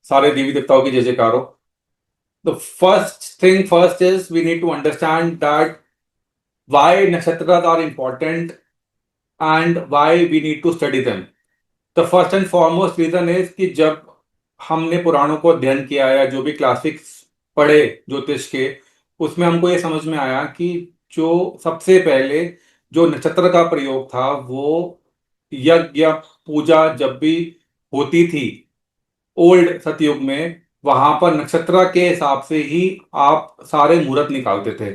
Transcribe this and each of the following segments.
सारे देवी देवताओं की जय जयकार हो। The first thing first is we need to understand that why nakshatra are important and why we need to study them. The first and foremost reason is कि जब हमने पुराणों को अध्ययन किया या जो भी क्लासिक्स पढ़े ज्योतिष के, उसमें हमको ये समझ में आया कि जो सबसे पहले जो नक्षत्र का प्रयोग था वो यज्ञ या पूजा जब भी होती थी ओल्ड सतयुग में, वहां पर नक्षत्र के हिसाब से ही आप सारे मुहूर्त निकालते थे।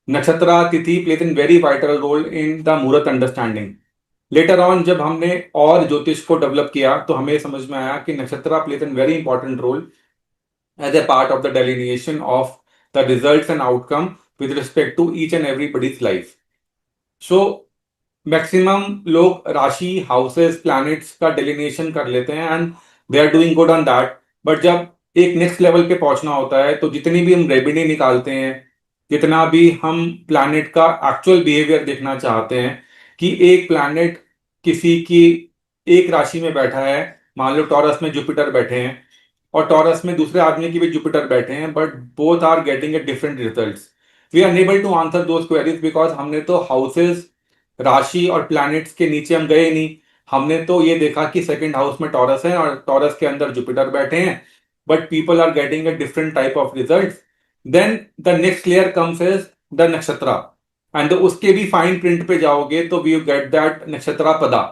Nakshatra tithi plays in very vital role in the muhurat understanding. Later on जब हमने और ज्योतिष को डेवलप किया तो हमें समझ में आया कि nakshatra plays an very important role as a part of the delineation of the results and outcome with respect to each and everybody's life. So maximum लोग राशि हाउसेस प्लैनेट्स का डेलिनेशन कर लेते हैं and they are doing good on that. But जब एक next level पे पहुंचना होता है तो जितनी भी हम रेमेडी निकालते हैं, जितना भी हम प्लैनेट का एक्चुअल बिहेवियर देखना चाहते हैं कि एक प्लैनेट किसी की एक राशि में बैठा है, मान लो टॉरस में जुपिटर बैठे हैं और टॉरस में दूसरे आदमी की भी जुपिटर बैठे हैं, but both are getting a different results. We are unable to answer those queries because हमने तो हाउसेस राशि और प्लैनेट्स के नीचे हम गए नहीं। हमने तो ये देखा कि सेकंड हाउस में टॉरस है और टॉरस के अंदर जुपिटर बैठे हैं, but people are getting a different type of result. Then the next layer comes is the nakshatra and उसके भी फाइन प्रिंट पे जाओगे तो we get that nakshatra pada.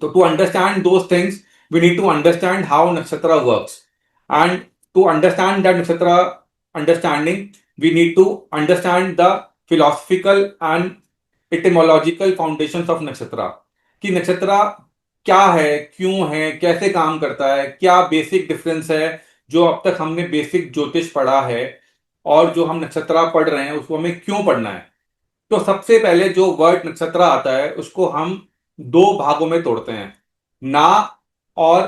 तो to understand those things we need to understand how nakshatra works, and to understand that nakshatra understanding we need to understand the philosophical and etymological foundations of nakshatra। कि नक्षत्र क्या है, क्यों है, कैसे काम करता है, क्या बेसिक डिफरेंस है जो अब तक हमने बेसिक ज्योतिष पढ़ा है और जो हम नक्षत्र पढ़ रहे हैं उसको हमें क्यों पढ़ना है। तो सबसे पहले जो वर्ड नक्षत्र आता है उसको हम दो भागों में तोड़ते हैं, ना और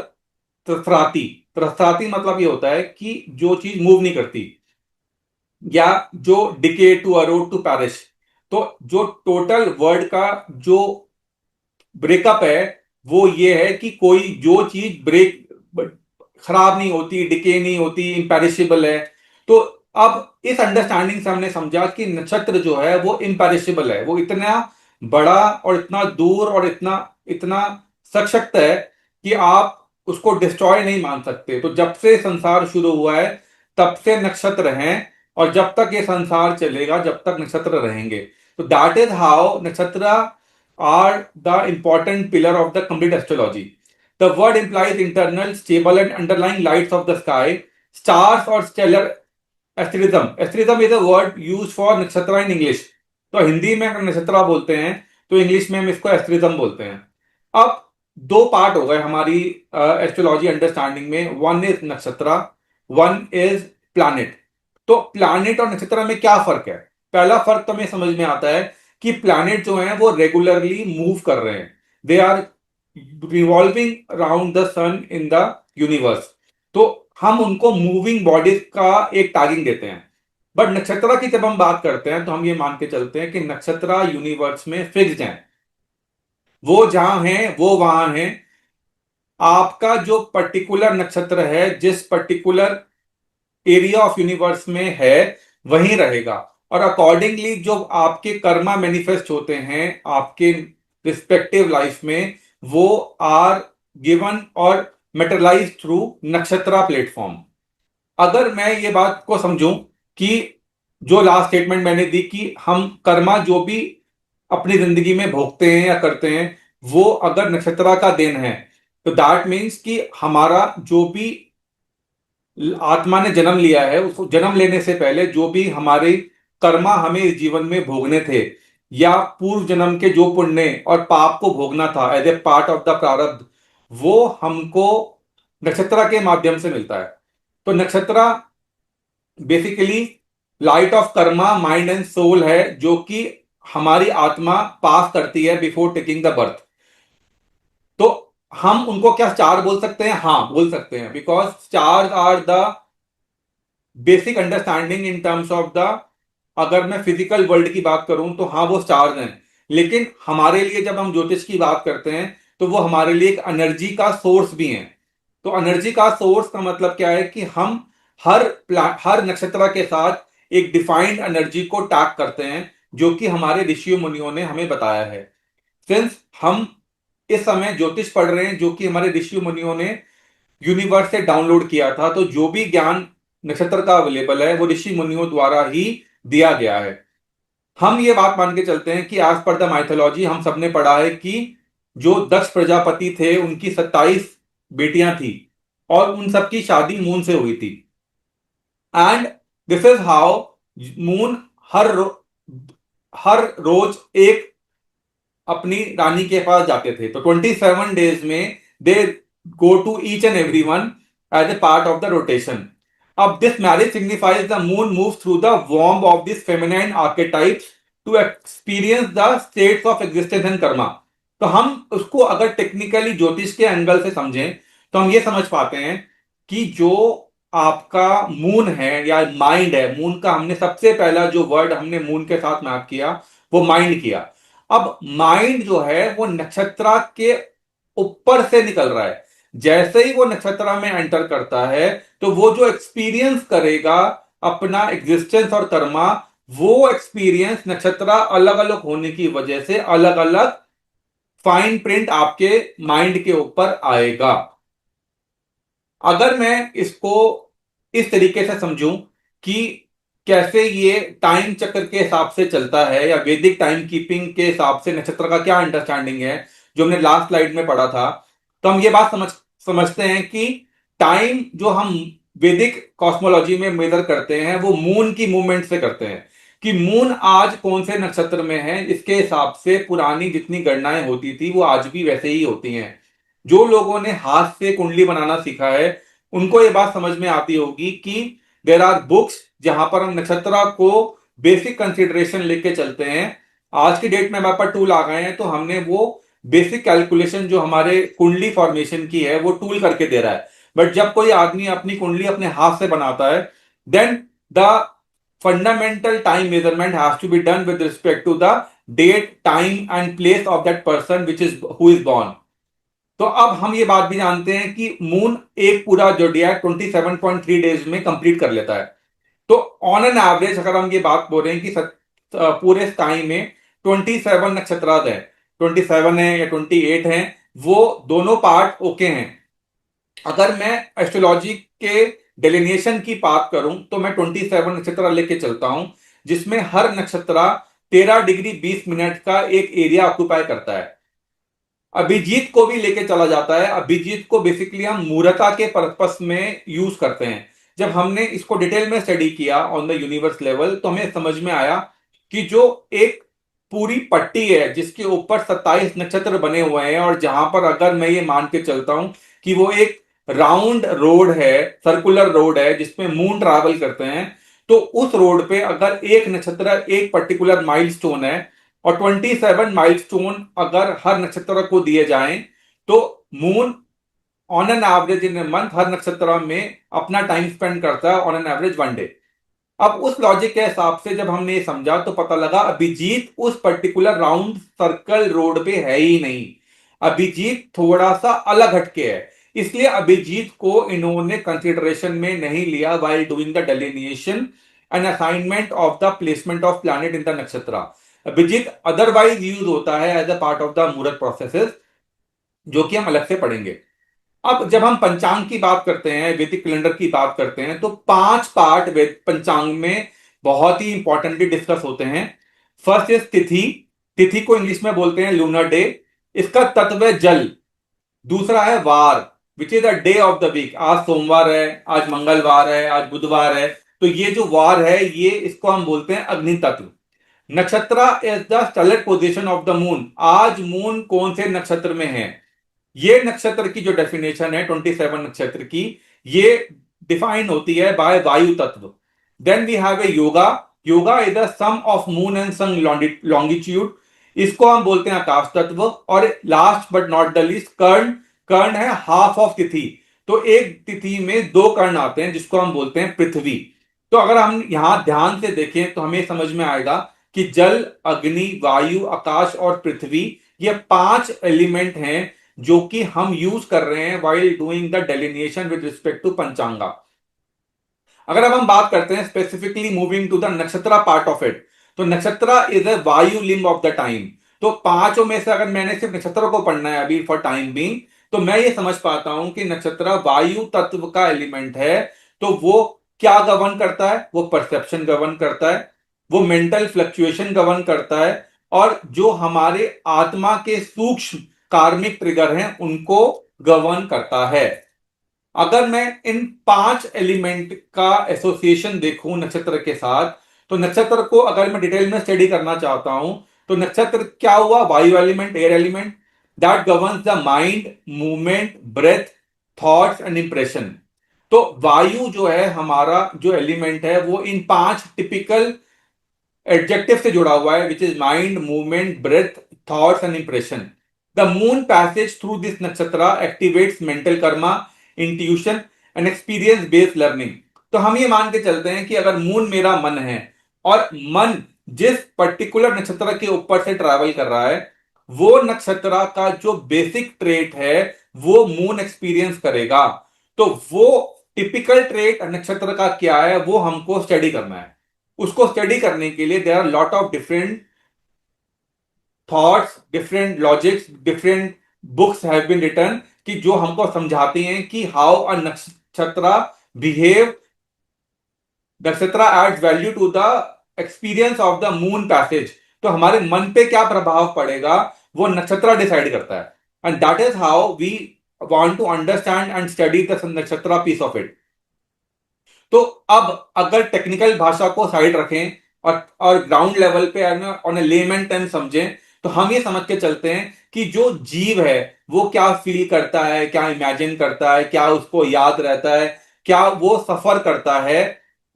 त्रस्राती। त्रस्राती मतलब ये होता है कि जो चीज मूव नहीं करती या जो decay to around to parish. तो जो टोटल वर्ड का जो ब्रेकअप है वो ये है कि कोई जो चीज ब्रेक खराब नहीं होती, डिके नहीं होती, इम्पेरिशेबल है। तो अब इस अंडरस्टैंडिंग से हमने समझा कि नक्षत्र जो है वो इम्पेरिशेबल है, वो इतना बड़ा और इतना दूर और इतना इतना सशक्त है कि आप उसको डिस्ट्रॉय नहीं मान सकते। तो जब से संसार शुरू हुआ है तब से नक्षत्र हैं और जब तक ये संसार चलेगा जब तक नक्षत्र रहेंगे। तो दैट इज हाउ नक्षत्र are the important pillar of the complete astrology. The word implies internal, stable, and underlying lights of the sky, stars or stellar asterism. Asterism is a word used for nakshatra in English. तो हिंदी में अगर नक्षत्र बोलते हैं तो English में हम इसको एस्ट्रिज्म बोलते हैं। अब दो पार्ट हो गए हमारी एस्ट्रोलॉजी अंडरस्टैंडिंग में, वन इज नक्षत्र, वन इज प्लैनेट। तो प्लैनेट और नक्षत्र में क्या फर्क है? पहला फर्क तो हमें समझ में आता है कि प्लैनेट जो हैं वो रेगुलरली मूव कर रहे हैं, they are revolving around the sun in the universe. तो हम उनको मूविंग बॉडीज का एक टैगिंग देते हैं। बट नक्षत्र की जब हम बात करते हैं तो हम ये मान के चलते हैं कि नक्षत्र यूनिवर्स में फिक्स्ड हैं, वो जहां हैं वो वहां हैं। आपका जो पर्टिकुलर नक्षत्र है जिस पर्टिकुलर एरिया ऑफ यूनिवर्स में है वहीं रहेगा, और अकॉर्डिंगली जो आपके कर्मा मैनिफेस्ट होते हैं आपके रिस्पेक्टिव लाइफ में वो आर गिवन और मेटेरियलाइज थ्रू नक्षत्र प्लेटफॉर्म। अगर मैं ये बात को समझूं कि जो लास्ट स्टेटमेंट मैंने दी कि हम कर्मा जो भी अपनी जिंदगी में भोगते हैं या करते हैं वो अगर नक्षत्र का देन है, तो दैट मीन्स कि हमारा जो भी आत्मा ने जन्म लिया है उसको जन्म लेने से पहले जो भी हमारे कर्मा हमें इस जीवन में भोगने थे या पूर्व जन्म के जो पुण्य और पाप को भोगना था as a part of the prarabdha, वो हमको नक्षत्र के माध्यम से मिलता है। तो nakshatra basically light of karma mind and soul है जो कि हमारी आत्मा पास करती है बिफोर टेकिंग द बर्थ। तो हम उनको क्या स्टार बोल सकते हैं? हाँ बोल सकते हैं, because stars are the basic understanding in terms of the, अगर मैं फिजिकल वर्ल्ड की बात करूं तो हाँ वो स्टार्स हैं, लेकिन हमारे लिए जब हम ज्योतिष की बात करते हैं तो वो हमारे लिए एक एनर्जी का सोर्स भी है। तो एनर्जी का सोर्स का मतलब क्या है कि हम हर नक्षत्र के साथ एक डिफाइंड एनर्जी को टैग करते हैं, जो कि हमारे ऋषियों मुनियों ने हमें बताया है। सिंस हम इस समय ज्योतिष पढ़ रहे हैं, जो कि हमारे ऋषि मुनियों ने यूनिवर्स से डाउनलोड किया था, तो जो भी ज्ञान नक्षत्र का अवेलेबल है वो ऋषि मुनियों द्वारा ही दिया गया है। हम ये बात मान के चलते हैं कि एज पर द माइथोलॉजी हम सबने पढ़ा है कि जो दक्ष प्रजापति थे उनकी 27 बेटियां थी और उन सबकी शादी मून से हुई थी। And this is how moon हर रोज एक अपनी रानी के पास जाते थे। तो 27 डेज में they go to each and every one as a part of the rotation. अब this marriage signifies the moon move through the warm of this feminine archetypes to experience the states of existence and karma. तो हम उसको अगर technically ज्योतिष के angle से समझें तो हम ये समझ पाते हैं कि जो आपका मून है या माइंड है, मून का हमने सबसे पहला जो वर्ड हमने मून के साथ मैप किया वो माइंड किया। अब माइंड जो है वो नक्षत्र के ऊपर से निकल रहा है। जैसे ही वो नक्षत्र में एंटर करता है तो वो जो एक्सपीरियंस करेगा अपना एग्जिस्टेंस और कर्मा, वो एक्सपीरियंस नक्षत्र अलग अलग होने की वजह से अलग अलग फाइन प्रिंट आपके माइंड के ऊपर आएगा। अगर मैं इसको इस तरीके से समझूं कि कैसे ये टाइम चक्र के हिसाब से चलता है या वैदिक टाइम कीपिंग के हिसाब से नक्षत्र का क्या अंडरस्टैंडिंग है, जो हमने लास्ट स्लाइड में पढ़ा था, तो हम ये बात समझते हैं कि टाइम जो हम वैदिक कॉस्मोलॉजी में मेजर करते हैं वो मून की मूवमेंट से करते हैं कि मून आज कौन से नक्षत्र में है। इसके हिसाब से पुरानी जितनी गणनाएं होती थी वो आज भी वैसे ही होती हैं। जो लोगों ने हाथ से कुंडली बनाना सीखा है उनको ये बात समझ में आती होगी कि देर आर बुक्स जहां पर हम नक्षत्र को बेसिक कंसिडरेशन लेके चलते हैं। आज की डेट में हमारे पास टूल आ गए हैं, तो हमने वो बेसिक कैलकुलेशन जो हमारे कुंडली फॉर्मेशन की है वो टूल करके दे रहा है। बट जब कोई आदमी अपनी कुंडली अपने हाथ से बनाता है then the fundamental time measurement has to be done with respect to the date time and place of that person which is who is born. तो अब हम ये बात भी जानते हैं कि मून एक पूरा जोडियाक 27.3 डेज में कंप्लीट कर लेता है। तो ऑन एन एवरेज अगर हम ये बात बोल रहे हैं कि पूरे स्काई में 27 नक्षत्र है, 27 है या 28 है, वो दोनों पार्ट ओके हैं। अगर मैं एस्ट्रोलॉजी के डेलिनेशन की बात करूं तो मैं 27 नक्षत्र लेके चलता हूं, जिसमें हर नक्षत्र 13 डिग्री 20 मिनट का एक एरिया ऑक्यूपाई करता है। अभिजीत को भी लेके चला जाता है। अभिजीत को बेसिकली हम मूर्ता के पर्पस में यूज करते हैं। जब हमने इसको डिटेल में स्टडी किया ऑन द यूनिवर्स लेवल तो हमें समझ में आया कि जो एक पूरी पट्टी है जिसके ऊपर 27 नक्षत्र बने हुए हैं और जहां पर अगर मैं ये मान के चलता हूं कि वो एक राउंड रोड है, सर्कुलर रोड है जिसमें मून ट्रैवल करते हैं, तो उस रोड पे अगर एक नक्षत्र एक पर्टिकुलर माइलस्टोन है और 27 माइलस्टोन अगर हर नक्षत्र को दिए जाएं तो moon on an average in a month हर नक्षत्र में अपना टाइम स्पेंड करता है ऑन एन एवरेज 1 डे। अब उस लॉजिक के हिसाब से जब हमने ये समझा तो पता लगा अभिजीत उस पर्टिकुलर राउंड सर्कल रोड पे है ही नहीं। अभिजीत थोड़ा सा अलग हटके है, इसलिए अभिजीत को इन्होंने कंसिडरेशन में नहीं लिया while doing the delineation and assignment of the placement of planet in the nakshatra. Abhijit otherwise use होता है as a part of the muhurta processes, जो कि हम अलग से पढ़ेंगे। अब जब हम पंचांग की बात करते हैं, वैदिक कैलेंडर की बात करते हैं, तो 5 पार्ट वेद पंचांग में बहुत ही इंपॉर्टेंटली डिस्कस होते हैं। फर्स्ट इज तिथि। तिथि को इंग्लिश में बोलते हैं लूनर डे। इसका तत्व है जल। दूसरा है var which is the day of the week. आज सोमवार है, आज मंगलवार है, आज बुधवार है, तो ये जो वार है ये इसको हम बोलते हैं अग्नि तत्व। Nakshatra is the stellar position of the moon. आज मून कौन से नक्षत्र में है, ये नक्षत्र की जो डेफिनेशन है 27 नक्षत्र की, ये डिफाइन होती है by vayu tattva. Then we have a yoga. Yoga is the sum of moon and sun longitude. इसको हम बोलते हैं आकाश तत्व। और last but not the least karan. कर्ण है हाफ ऑफ तिथि। तो एक तिथि में 2 कर्ण आते हैं जिसको हम बोलते हैं पृथ्वी। तो अगर हम यहां ध्यान से देखें तो हमें समझ में आएगा कि जल, अग्नि, वायु, आकाश और पृथ्वी ये 5 एलिमेंट हैं जो कि हम यूज कर रहे हैं while doing the delineation with respect to panchanga. अगर अब हम बात करते हैं specifically moving to the nakshatra part of it, तो नक्षत्रा इज अ वायु लिंब ऑफ द टाइम। तो पांचों में से अगर मैंने सिर्फ नक्षत्र को पढ़ना है अभी फॉर टाइम बीइंग, तो मैं ये समझ पाता हूं कि नक्षत्र वायु तत्व का एलिमेंट है। तो वो क्या गवर्न करता है? वो परसेप्शन गवर्न करता है, वो मेंटल फ्लक्चुएशन गवर्न करता है, और जो हमारे आत्मा के सूक्ष्म कार्मिक ट्रिगर हैं उनको गवर्न करता है। अगर मैं इन पांच एलिमेंट का एसोसिएशन देखूं नक्षत्र के साथ, तो नक्षत्र को अगर मैं डिटेल में स्टडी करना चाहता हूं, तो नक्षत्र क्या हुआ? Vayu element, air element, that governs the mind, movement, breath, thoughts and impression. तो वायु जो है हमारा जो एलिमेंट है वो इन पांच टिपिकल एडजेक्टिव से जुड़ा हुआ है, which is mind, movement, breath, thoughts and impression. The moon passage through this nakshatra activates mental karma, intuition and experience based learning. तो हम ये मान के चलते हैं कि अगर मून मेरा मन है, और मन जिस पर्टिकुलर नक्षत्र के ऊपर से ट्रैवल कर रहा है, वो नक्षत्र का जो बेसिक ट्रेट है वो मून एक्सपीरियंस करेगा। तो वो टिपिकल ट्रेट नक्षत्र का क्या है वो हमको स्टडी करना है। उसको स्टडी करने के लिए there are lot of different thoughts, different logics, different books have been written, कि जो हमको समझाती हैं कि how a nakshatra behave, nakshatra adds value to the experience of the moon passage. तो हमारे मन पे क्या प्रभाव पड़ेगा वो नक्षत्र डिसाइड करता है, and that is how we want to understand and study the nakshatra piece of it. तो अब अगर टेक्निकल भाषा को साइड रखें और ग्राउंड लेवल पे ऑन ए लेमन टर्म समझें, तो हम ये समझ के चलते हैं कि जो जीव है वो क्या फील करता है, क्या इमेजिन करता है, क्या उसको याद रहता है, क्या वो सफर करता है,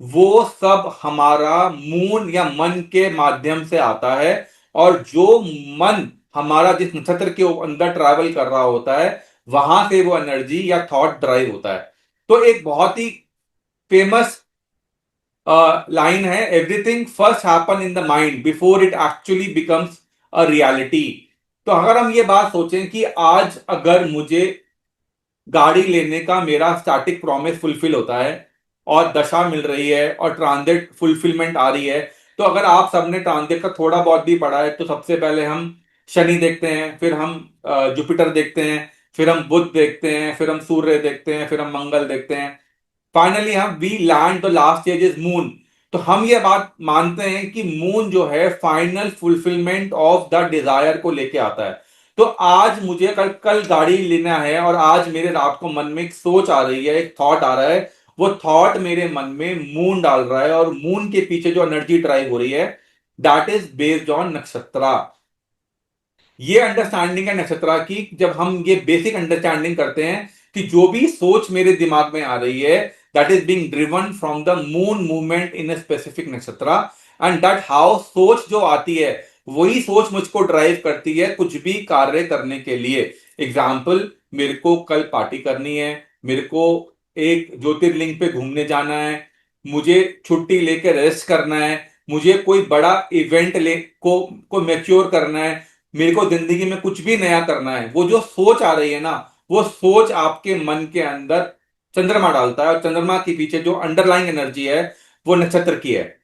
वो सब हमारा मून या मन के माध्यम से आता है। और जो मन हमारा जिस नक्षत्र के अंदर ट्रैवल कर रहा होता है, वहां से वो एनर्जी या थॉट ड्राइव होता है। तो एक बहुत ही फेमस लाइन है, everything first happen in the mind before it actually becomes a reality. तो अगर हम ये बात सोचें कि आज अगर मुझे गाड़ी लेने का मेरा स्टैटिक प्रॉमिस फुलफिल होता है और दशा मिल रही है और ट्रांजिट फुलफिलमेंट आ रही है, तो अगर आप सबने ट्रांजिट का थोड़ा बहुत भी पढ़ा है, तो सबसे पहले हम शनि देखते हैं, फिर हम जुपिटर देखते हैं, फिर हम बुध देखते हैं, फिर हम सूर्य देखते हैं, फिर हम मंगल देखते हैं, फाइनली हम we land the last stage is moon. तो हम ये बात मानते हैं कि मून जो है final fulfilment of the desire को लेके आता है। तो आज मुझे कल कल गाड़ी लेना है, और आज मेरे रात को मन में एक सोच आ रही है, एक थॉट आ रहा है, वो थॉट मेरे मन में मून डाल रहा है, और मून के पीछे जो एनर्जी ड्राइव हो रही है दैट इज बेस्ड ऑन नक्षत्रा। ये अंडरस्टैंडिंग है नक्षत्रा की। जब हम ये बेसिक अंडरस्टैंडिंग करते हैं कि जो भी सोच मेरे दिमाग में आ रही है that is being driven from the moon movement in a specific nakshatra, and that how सोच जो आती है वही सोच मुझको ड्राइव करती है कुछ भी कार्य करने के लिए। एग्जाम्पल, मेरे को कल पार्टी करनी है, मेरे को एक ज्योतिर्लिंग पे घूमने जाना है, मुझे छुट्टी लेके रेस्ट करना है, मुझे कोई बड़ा इवेंट ले को मैच्योर करना है, मेरे को जिंदगी में कुछ भी नया करना है, वो जो सोच आ रही है ना, वो सोच आपके मन के अंदर चंद्रमा डालता है, और चंद्रमा के पीछे जो अंडरलाइंग एनर्जी है वो नक्षत्र की है।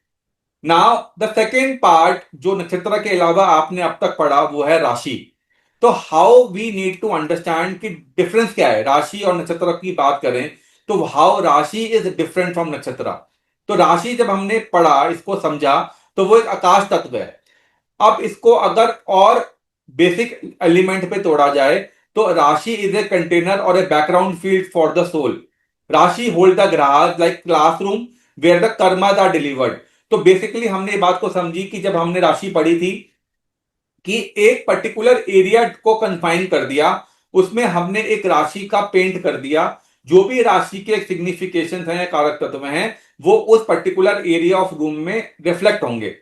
नाउ द सेकेंड पार्ट जो नक्षत्र के अलावा आपने अब तक पढ़ा वो है राशि। तो how we need to understand कि डिफरेंस क्या है राशि और नक्षत्र की बात करें, तो हाउ राशि इज डिफरेंट फ्रॉम नक्षत्र। तो राशि जब हमने पढ़ा, इसको समझा, तो वो एक आकाश तत्व है। अब इसको अगर और बेसिक एलिमेंट पे तोड़ा जाए, तो राशि इज ए कंटेनर और a background field for the soul. Rashi hold the grass like classroom where the karmas are delivered. तो बेसिकली हमने ये बात को समझी कि जब हमने राशि पढ़ी थी कि एक पर्टिकुलर एरिया को कंफाइन कर दिया, उसमें हमने एक राशि का पेंट कर दिया, जो भी राशि के सिग्निफिकेशन हैं, कारक तत्व हैं, वो उस पर्टिकुलर एरिया ऑफ रूम में रिफ्लेक्ट होंगे।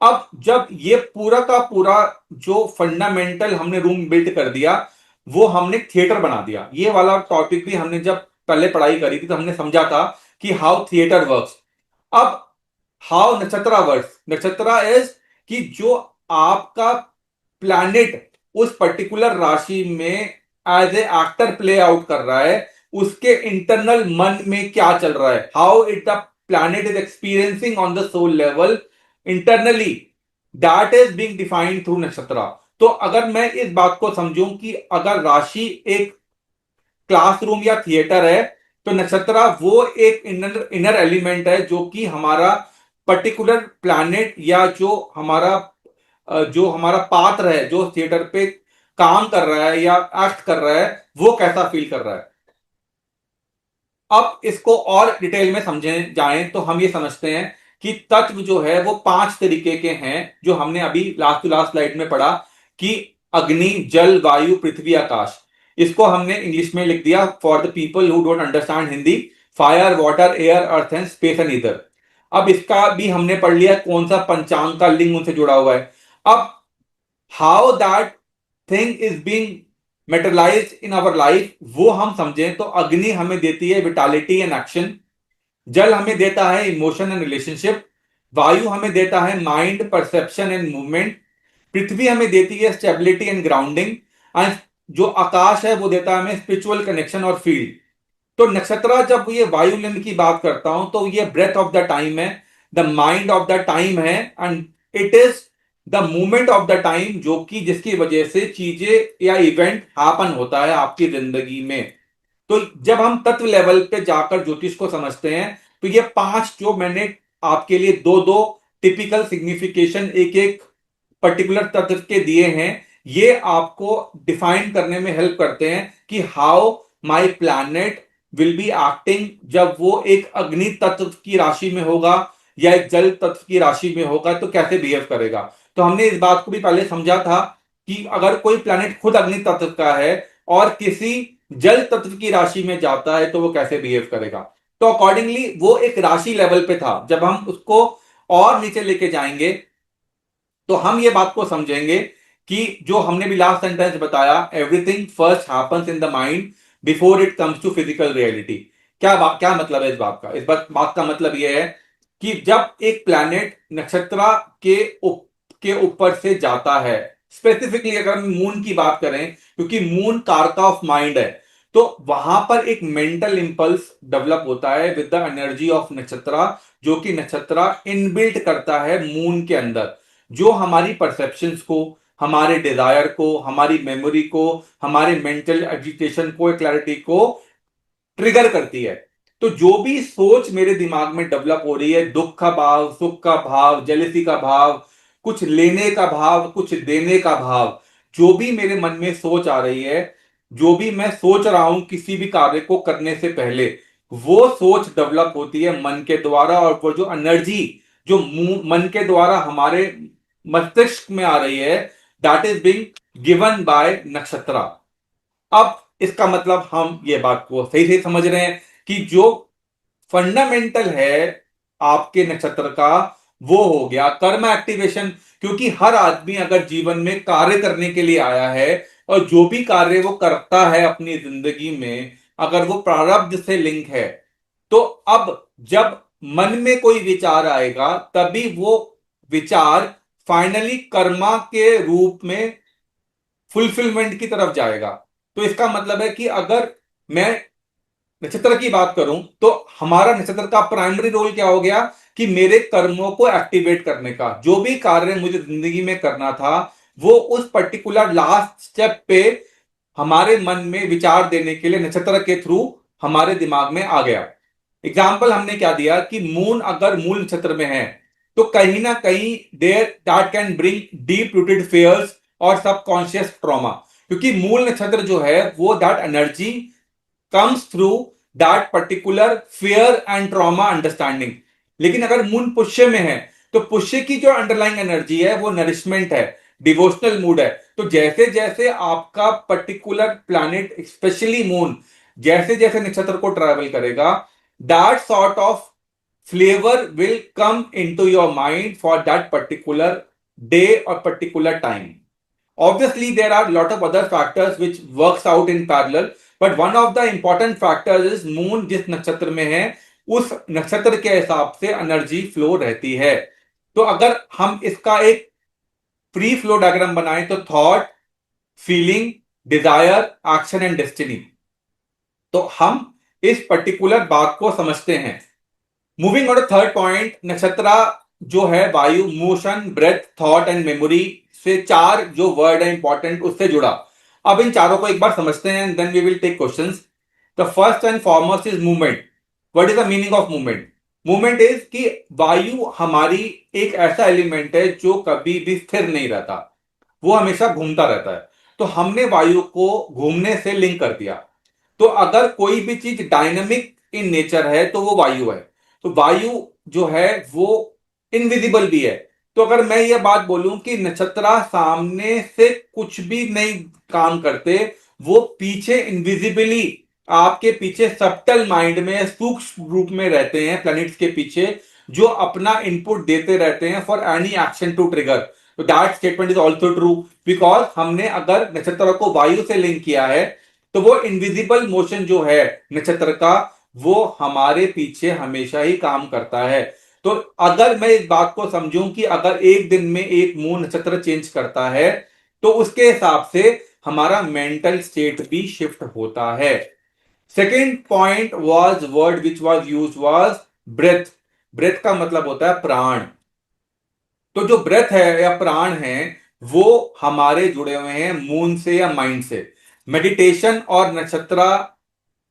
अब जब ये पूरा का पूरा जो फंडामेंटल हमने रूम बिल्ड कर दिया, वो हमने थिएटर बना दिया। ये वाला टॉपिक भी हमने जब पहले पढ़ाई करी थी तो हमने समझा था कि हाउ थिएटर वर्क्स। अब how nakshatra works, nakshatra is कि जो आपका प्लैनेट उस पर्टिकुलर राशि में as a actor play out कर रहा है, उसके इंटरनल मन में क्या चल रहा है, how it the planet is experiencing on the soul level internally, that is being defined through nakshatra. तो अगर मैं इस बात को समझूं कि अगर राशि एक क्लासरूम या थिएटर है, तो नक्षत्र वो एक इनर एलिमेंट है जो कि हमारा पर्टिकुलर प्लैनेट या जो हमारा पात्र है जो थिएटर पे काम कर रहा है या एक्ट कर रहा है, वो कैसा फील कर रहा है। अब इसको और डिटेल में समझे जाएं तो हम ये समझते हैं कि तत्व जो है वो 5 तरीके के हैं, जो हमने अभी लास्ट टू लास्ट स्लाइड में पढ़ा कि अग्नि, जल, वायु, पृथ्वी, आकाश। इसको हमने इंग्लिश में लिख दिया for the people who don't understand Hindi, fire, water, air, earth and space and ether. अब इसका भी हमने पढ़ लिया कौन सा पंचांग का लिंग उनसे जुड़ा हुआ है। अब how that thing is being materialised in our life वो हम समझें तो अग्नि हमें देती है विटालिटी एंड एक्शन, जल हमें देता है इमोशन एंड रिलेशनशिप, वायु हमें देता है माइंड, परसेप्शन एंड मूवमेंट, पृथ्वी हमें देती है स्टेबिलिटी एंड ग्राउंडिंग, एंड जो आकाश है वो देता है हमें स्पिरिचुअल कनेक्शन और फील्ड। तो नक्षत्र जब ये वायुलिंग की बात करता हूं तो ये ब्रेथ ऑफ द टाइम है, the mind of the time है, and it is the movement of the time जो कि जिसकी वजह से चीजें या इवेंट हैपन होता है आपकी जिंदगी में। तो जब हम तत्व लेवल पे जाकर ज्योतिष को समझते हैं तो ये 5 जो मैंने आपके लिए दो दो टिपिकल सिग्निफिकेशन एक एक पर्टिकुलर तत्व के दिए हैं, ये आपको डिफाइन करने में हेल्प करते हैं कि how my planet will be acting जब वो एक अग्नि तत्व की राशि में होगा या एक जल तत्व की राशि में होगा तो कैसे बिहेव करेगा। तो हमने इस बात को भी पहले समझा था कि अगर कोई प्लैनेट खुद अग्नि तत्व का है और किसी जल तत्व की राशि में जाता है तो वो कैसे बिहेव करेगा। तो अकॉर्डिंगली वो एक राशि लेवल पे था, जब हम उसको और नीचे लेके जाएंगे तो हम ये बात को समझेंगे कि जो हमने भी लास्ट सेंटेंस बताया, everything first happens in the mind before it comes to physical reality. क्या मतलब है इस बात का? बात का मतलब यह है कि जब एक प्लैनेट नक्षत्र के के ऊपर से जाता है, स्पेसिफिकली अगर हम मून की बात करें क्योंकि मून कारका ऑफ माइंड है, तो वहां पर एक मेंटल इंपल्स डेवलप होता है विद द एनर्जी ऑफ नक्षत्र, जो कि नक्षत्र इनबिल्ट करता है मून के अंदर, जो हमारी परसेप्शंस को, हमारे डिजायर को, हमारी मेमोरी को, हमारे मेंटल एजिटेशन को, क्लैरिटी को ट्रिगर करती है। तो जो भी सोच मेरे दिमाग में डेवलप हो रही है, दुख का भाव, सुख का भाव, जेलसी का भाव, कुछ लेने का भाव, कुछ देने का भाव, जो भी मेरे मन में सोच आ रही है, जो भी मैं सोच रहा हूं किसी भी कार्य को करने से पहले, वो सोच डेवलप होती है मन के द्वारा, और वो जो एनर्जी जो मन के द्वारा हमारे मस्तिष्क में आ रही है, that is being given by नक्षत्र। अब इसका मतलब हम ये बात को सही से समझ रहे हैं कि जो फंडामेंटल है आपके नक्षत्र का वो हो गया कर्म एक्टिवेशन। क्योंकि हर आदमी अगर जीवन में कार्य करने के लिए आया है और जो भी कार्य वो करता है अपनी जिंदगी में, अगर वो प्रारब्ध से लिंक है, तो अब जब मन में कोई विचार आएगा तभी वो विचार फाइनली कर्मा के रूप में फुलफिलमेंट की तरफ जाएगा। तो इसका मतलब है कि अगर मैं नक्षत्र की बात करूं तो हमारा नक्षत्र का प्राइमरी रोल क्या हो गया कि मेरे कर्मों को एक्टिवेट करने का, जो भी कार्य मुझे जिंदगी में करना था वो उस पर्टिकुलर लास्ट स्टेप पे हमारे मन में विचार देने के लिए नक्षत्र के थ्रू हमारे दिमाग में आ गया। एग्जाम्पल हमने क्या दिया कि मून अगर मूल नक्षत्र में है तो कहीं ना कहीं there that can bring deep rooted fears और सबकॉन्शियस ट्रॉमा, क्योंकि मूल नक्षत्र जो है वो that energy comes through that particular fear and trauma understanding. लेकिन अगर मून पुष्य में है तो पुष्य की जो अंडरलाइंग एनर्जी है वो नरिशमेंट है, डिवोशनल मूड है। तो जैसे जैसे आपका पर्टिकुलर प्लैनेट स्पेशली मून जैसे जैसे नक्षत्र को ट्रैवल करेगा, that sort of flavour will come into your mind for that particular day और particular time. Obviously, there are a lot of other factors which works out in parallel, but one of the important factors is moon जिस नक्षत्र में है उस नक्षत्र के हिसाब से एनर्जी फ्लो रहती है। तो अगर हम इसका एक फ्री फ्लो डायग्राम बनाएं तो thought, feeling, desire, action and destiny. तो हम इस पर्टिकुलर बात को समझते हैं। मूविंग ऑन थर्ड पॉइंट, नक्षत्रा जो है vayu, motion, breath, thought and memory से चार जो वर्ड है इंपॉर्टेंट उससे जुड़ा। अब इन चारों को एक बार समझते हैं, then we will take questions. The first and foremost is movement. What is the meaning of movement? Movement is कि वायु हमारी एक ऐसा एलिमेंट है जो कभी भी स्थिर नहीं रहता, वो हमेशा घूमता रहता है। तो हमने वायु को घूमने से लिंक कर दिया। तो अगर कोई भी चीज डायनामिक इन नेचर है तो वो वायु है। तो वायु जो है वो इनविजिबल भी है। तो अगर मैं ये बात बोलूं कि नक्षत्रा सामने से कुछ भी नहीं काम करते, वो पीछे इनविजिबली आपके पीछे सब्टल माइंड में सूक्ष्म रूप में रहते हैं, प्लैनेट्स के पीछे, जो अपना इनपुट देते रहते हैं for any action to trigger. तो that statement is also true, because हमने अगर नक्षत्र को वायु से लिंक किया है तो वो इनविजिबल मोशन जो है नक्षत्र का, वो हमारे पीछे हमेशा ही काम करता है। तो अगर मैं इस बात को समझूं कि अगर एक दिन में एक मून नक्षत्र चेंज करता है तो उसके हिसाब से हमारा मेंटल स्टेट भी शिफ्ट होता है। Second point was word which was use was breath. Breath का मतलब होता है प्राण। तो जो ब्रेथ है या प्राण है वो हमारे जुड़े हुए हैं मून से या माइंड से। मेडिटेशन और नक्षत्रा,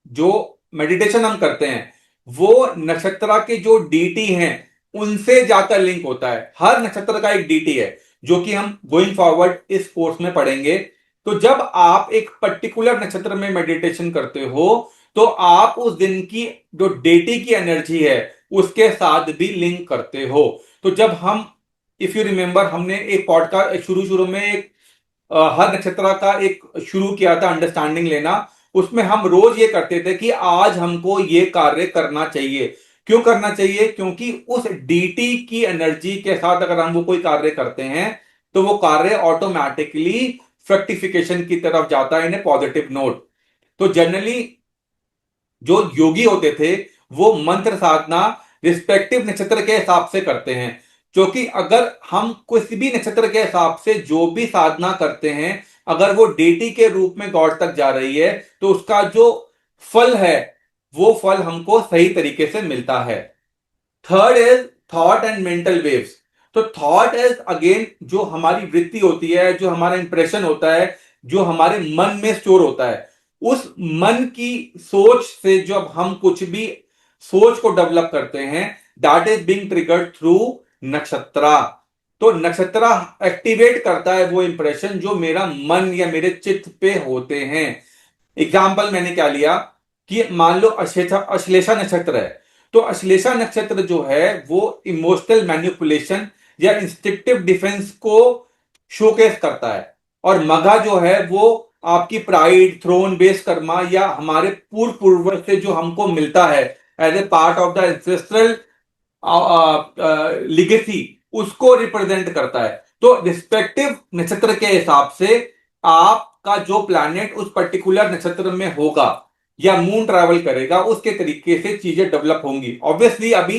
जो मेडिटेशन हम करते हैं वो नक्षत्रा के जो डीटी हैं उनसे जाकर लिंक होता है। हर नक्षत्र का एक डीटी है जो कि हम गोइंग फॉरवर्ड इस कोर्स में पढ़ेंगे। तो जब आप एक पर्टिकुलर नक्षत्र में मेडिटेशन करते हो तो आप उस दिन की जो डेटी की एनर्जी है उसके साथ भी लिंक करते हो। तो जब हम, इफ यू रिमेंबर, हमने एक पॉडकास्ट शुरू शुरू में एक हर नक्षत्र का एक शुरू किया था, अंडरस्टैंडिंग लेना। उसमें हम रोज ये करते थे कि आज हमको ये कार्य करना चाहिए। क्यों करना चाहिए? क्योंकि उस डीटी की एनर्जी के साथ अगर हम वो कोई कार्य करते हैं तो वो कार्य ऑटोमेटिकली फ्रक्टिफिकेशन की तरफ जाता है इन ए पॉजिटिव नोट। तो जनरली जो योगी होते थे वो मंत्र साधना रिस्पेक्टिव नक्षत्र के हिसाब से करते हैं। क्योंकि अगर हम किसी भी नक्षत्र के हिसाब से जो भी साधना करते हैं, अगर वो डेटी के रूप में गॉड तक जा रही है तो उसका जो फल है वो फल हमको सही तरीके से मिलता है। Third is thought and mental waves. तो थॉट इज अगेन जो हमारी वृत्ति होती है, जो हमारा इंप्रेशन होता है, जो हमारे मन में स्टोर होता है। उस मन की सोच से जब हम कुछ भी सोच को डेवलप करते हैं, that is being triggered through nakshatra. तो नक्षत्रा एक्टिवेट करता है वो इंप्रेशन जो मेरा मन या मेरे चित्त पे होते हैं। एग्जाम्पल मैंने क्या लिया कि मान लो अश्लेषा नक्षत्र है। तो अश्लेषा नक्षत्र जो है वो इमोशनल मैनिपुलेशन या इंस्टिंक्टिव डिफेंस को शोकेस करता है। और मघा जो है वो आपकी प्राइड, थ्रोन बेस कर्मा या हमारे पूर्व पूर्वज से जो हमको मिलता है as a part of the ancestral legacy, उसको रिप्रेजेंट करता है। तो रिस्पेक्टिव नक्षत्र के हिसाब से आपका जो प्लैनेट उस पर्टिकुलर नक्षत्र में होगा या मून ट्रैवल करेगा उसके तरीके से चीजें डेवलप होंगी। ऑब्वियसली अभी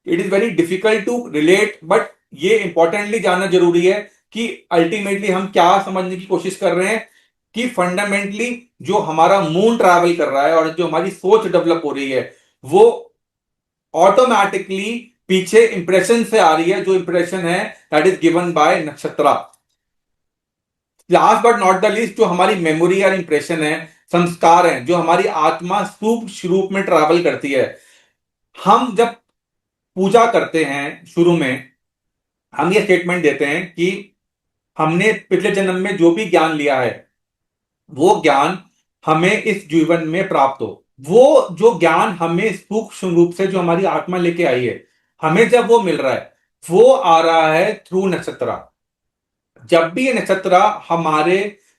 it is very difficult to relate, but ये इंपॉर्टेंटली जानना जरूरी है कि अल्टीमेटली हम क्या समझने की कोशिश कर रहे हैं कि फंडामेंटली जो हमारा मून ट्रैवल कर रहा है और जो हमारी सोच डेवलप हो रही है वो ऑटोमेटिकली पीछे इंप्रेशन से आ रही है, जो इंप्रेशन है that is given by nakshatra. Last but not the least, जो हमारी मेमोरी और इंप्रेशन है, संस्कार है, जो हमारी आत्मा सूक्ष्म रूप में ट्रैवल करती है। हम जब पूजा करते हैं शुरू में हम ये स्टेटमेंट देते हैं कि हमने पिछले जन्म में जो भी ज्ञान लिया है वो ज्ञान हमें इस जीवन में प्राप्त हो। वो जो ज्ञान हमें सूक्ष्म रूप से जो हमारी आत्मा लेके आई है, हमें जब वो मिल रहा है वो आ रहा है थ्रू नक्षत्र। जब भी ये नक्षत्र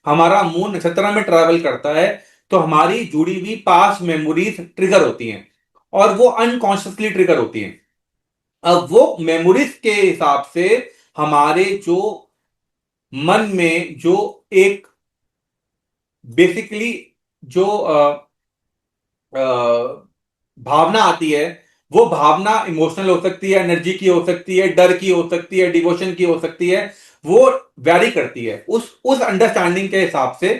हमारा मून नक्षत्र में ट्रैवल करता है तो हमारी जुड़ी हुई पास्ट मेमोरीज ट्रिगर होती हैं और वो अनकॉन्शियसली ट्रिगर होती हैं। अब वो मेमोरीज के हिसाब से हमारे जो मन में जो एक बेसिकली जो भावना आती है, वो भावना इमोशनल हो सकती है, एनर्जी की हो सकती है, डर की हो सकती है, डिवोशन की हो सकती है। वो वैरी करती है उस अंडरस्टैंडिंग के हिसाब से।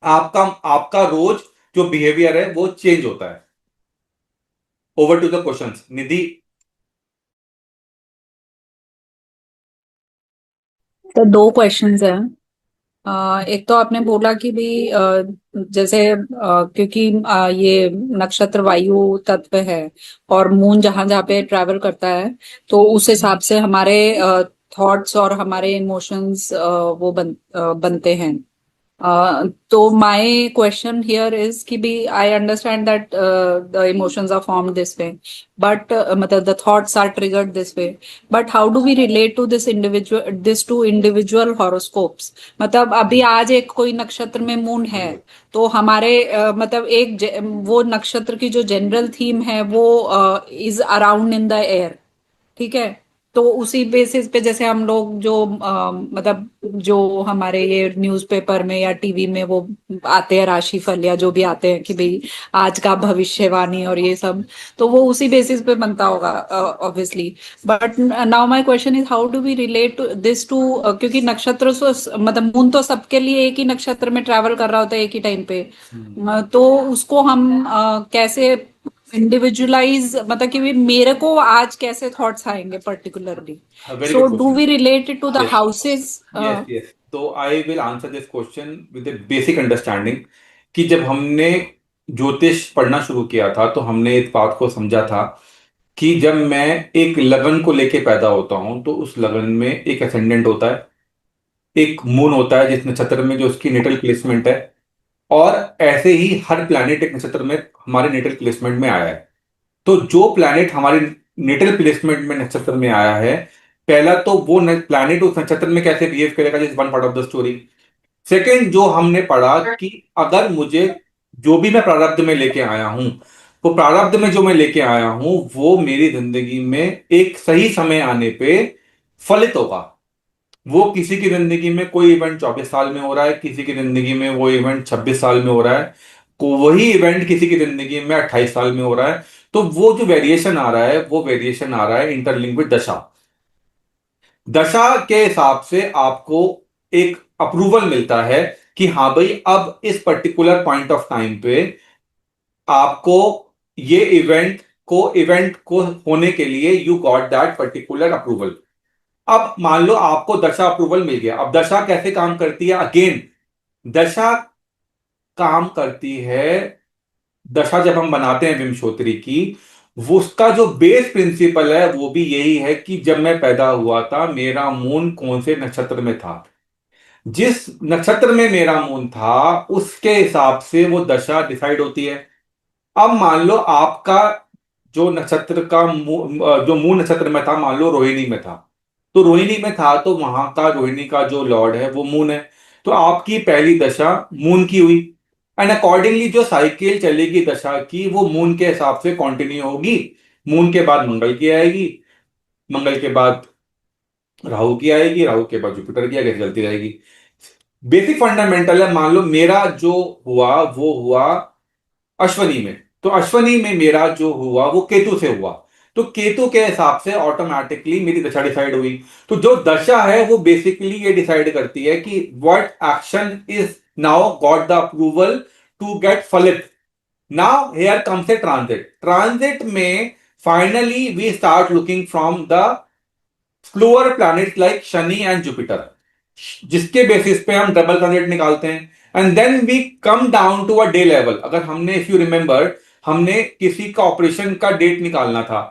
आपका आपका रोज जो बिहेवियर है वो चेंज होता है। ओवर टू द क्वेश्चंस, निधि। तो दो क्वेश्चंस हैं। एक तो आपने बोला कि भी जैसे क्योंकि ये नक्षत्र वायु तत्व है और मून जहां जहां पे ट्रैवल करता है, तो उस हिसाब से हमारे थॉट्स और हमारे इमोशंस वो बनते हैं। तो my question here is कि भी I understand that the emotions are formed this way, but मतलब the thoughts are triggered this way. But how do we relate to this to individual horoscopes? मतलब अभी आज एक कोई नक्षत्र में मून है, तो हमारे मतलब वो नक्षत्र की जो जनरल थीम है वो is around in the air. ठीक है। तो उसी बेसिस पे जैसे हम लोग जो मतलब जो हमारे ये न्यूज़पेपर में या टीवी में वो आते हैं राशिफल या जो भी आते हैं कि भाई आज का भविष्यवाणी और ये सब, तो वो उसी बेसिस पे बनता होगा obviously. But now my question is how do we relate to this too, क्योंकि नक्षत्र मतलब मून तो सबके लिए एक ही नक्षत्र में ट्रैवल कर रहा होता है एक ही टाइम पे। तो उसको हम कैसे इंडिविजुअलाइज, मतलब कि भी मेरे को आज कैसे थॉट्स आएंगे particularly. Very so good do question. We relate it to the yes, houses? Yes, yes. तो I will answer this question with a basic understanding कि जब हमने ज्योतिष पढ़ना शुरू किया था तो हमने इस बात को समझा था कि जब मैं एक लगन को लेके पैदा होता हूं तो उस लगन में एक असेंडेंट होता है, एक मून होता है जिस नक्षत्र में जो उसकी नेटल प्लेसमेंट है, और ऐसे ही हर प्लैनेट एक नक्षत्र में हमारे नेटल प्लेसमेंट में आया है। तो जो प्लैनेट हमारे नेटल प्लेसमेंट में नक्षत्र में आया है, पहला तो वो प्लैनेट उस नक्षत्र में कैसे बिहेव करेगा, जिस one part of the story. Second, जो हमने पढ़ा कि अगर मुझे जो भी मैं प्रारब्ध में लेके आया हूं, वो प्रारब्ध में जो मैं लेके आया हूं वो मेरी जिंदगी में एक सही समय आने पे फलित होगा। वो किसी की जिंदगी में कोई इवेंट 24 साल में हो रहा है, किसी की जिंदगी में वो इवेंट 26 साल में हो रहा है, को वही इवेंट किसी की जिंदगी में 28 साल में हो रहा है। तो वो जो वेरिएशन आ रहा है वो वेरिएशन आ रहा है इंटरलिंक विद दशा। दशा के हिसाब से आपको एक अप्रूवल मिलता है कि हाँ भाई, अब इस पर्टिकुलर पॉइंट ऑफ टाइम पे आपको ये इवेंट को होने के लिए you got that particular approval. अब मान लो आपको दशा अप्रूवल मिल गया। अब दशा कैसे काम करती है? अगेन, दशा काम करती है, दशा जब हम बनाते हैं विमशोत्तरी की, वो उसका जो बेस प्रिंसिपल है वो भी यही है कि जब मैं पैदा हुआ था मेरा मून कौन से नक्षत्र में था। जिस नक्षत्र में मेरा मून था उसके हिसाब से वो दशा डिसाइड होती है। अब मान लो आपका जो नक्षत्र का जो मूल नक्षत्र में था, मान लो रोहिणी में था, तो रोहिणी में था तो वहां का रोहिणी का जो लॉर्ड है वो मून है। तो आपकी पहली दशा मून की हुई, एंड अकॉर्डिंगली जो साइकिल चलेगी दशा की वो मून के हिसाब से कंटिन्यू होगी। मून के बाद मंगल की आएगी, मंगल के बाद राहु की आएगी, राहु के बाद जुपिटर की आगे चलती रहेगी। बेसिक फंडामेंटल है। मान लो मेरा जो हुआ वो हुआ अश्वनी में, तो अश्वनी में मेरा जो हुआ वो केतु से हुआ, तो केतु के हिसाब से ऑटोमेटिकली मेरी दशा डिसाइड हुई। तो जो दशा है वो बेसिकली ये डिसाइड करती है कि what action is now got the approval to get फलित। Now here comes a transit. Transit में finally we start looking from the slower planets like Shani and Jupiter, जिसके बेसिस पे हम डबल ट्रांजिट निकालते हैं, and then we come down to a day level. अगर हमने, if you remember, हमने किसी का ऑपरेशन का डेट निकालना था,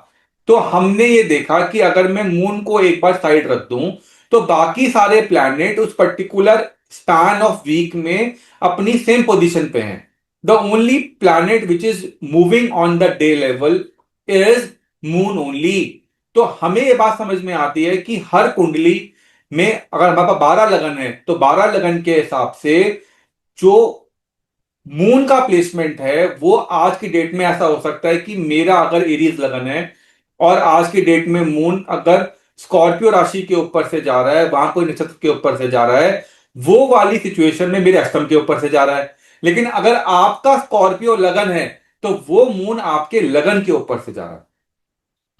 तो हमने ये देखा कि अगर मैं मून को एक बार साइड रख दूं तो बाकी सारे प्लैनेट उस पर्टिकुलर स्पैन ऑफ वीक में अपनी सेम पोजीशन पे हैं। The only planet which is moving on the day level is moon only. तो हमें ये बात समझ में आती है कि हर कुंडली में अगर हमारे पास 12 लगन है तो 12 लगन के हिसाब से जो मून का प्लेसमेंट है वो आज की डेट में ऐसा हो सकता है कि मेरा अगर एरीज लगन है और आज की डेट में मून अगर स्कॉर्पियो राशि के ऊपर से जा रहा है, वहां कोई नक्षत्र के ऊपर से जा रहा है, वो वाली सिचुएशन में मेरे अष्टम के ऊपर से जा रहा है। लेकिन अगर आपका स्कॉर्पियो लगन है तो वो मून आपके लगन के ऊपर से जा रहा है।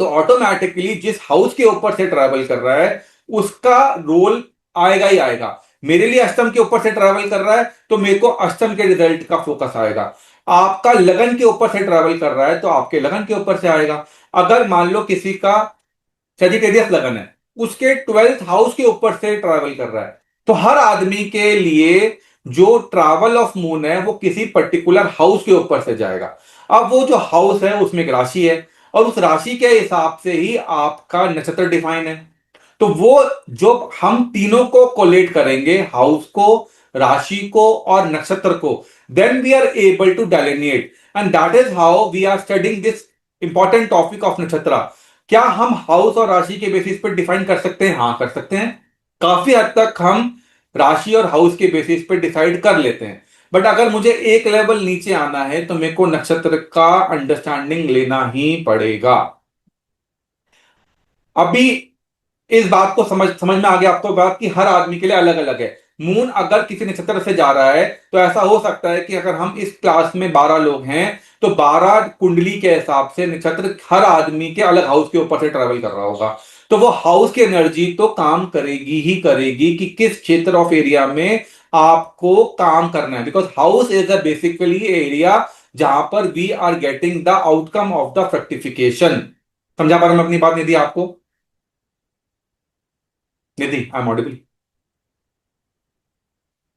तो ऑटोमेटिकली जिस हाउस के ऊपर से ट्रैवल कर रहा है उसका रोल आएगा ही आएगा। मेरे लिए अष्टम के ऊपर से ट्रैवल कर रहा है तो मेरे को अष्टम के रिजल्ट का फोकस आएगा। आपका लगन के ऊपर से ट्रैवल कर रहा है तो आपके लगन के ऊपर से आएगा। अगर मान लो किसी का सेजिटेरियस लगन है, उसके 12th हाउस के ऊपर से ट्रैवल कर रहा है, तो हर आदमी के लिए जो ट्रैवल ऑफ मून है वो किसी पर्टिकुलर हाउस के ऊपर से जाएगा। अब वो जो हाउस है उसमें एक राशि है, और उस राशि के हिसाब से ही आपका नक्षत्र डिफाइन है। तो वो जो हम तीनों को कोलेट करेंगे, हाउस को, राशि को और नक्षत्र को, then we are able to delineate, and that is how we are studying this important topic of nakshatra. क्या हम हाउस और राशि के बेसिस पर डिफाइन कर सकते हैं? हाँ, कर सकते हैं। काफी हद तक हम राशि और हाउस के बेसिस पर डिसाइड कर लेते हैं। बट अगर मुझे एक लेवल नीचे आना है तो मेरे को नक्षत्र का अंडरस्टैंडिंग लेना ही पड़ेगा। अभी इस बात को समझ समझ में आ गया आपको बात कि हर आदमी के लिए अलग अलग है। मून अगर किसी नक्षत्र से जा रहा है तो ऐसा हो सकता है कि अगर हम इस क्लास में 12 लोग हैं तो 12 कुंडली के हिसाब से नक्षत्र हर आदमी के अलग हाउस के ऊपर से ट्रेवल कर रहा होगा। तो वो हाउस की एनर्जी तो काम करेगी ही करेगी कि किस क्षेत्र ऑफ एरिया में आपको काम करना है, because house is a basically area जहां पर we are getting the outcome of the fructification. समझा पा रहा मैं अपनी बात निधि आपको? Nidhi, I am audible?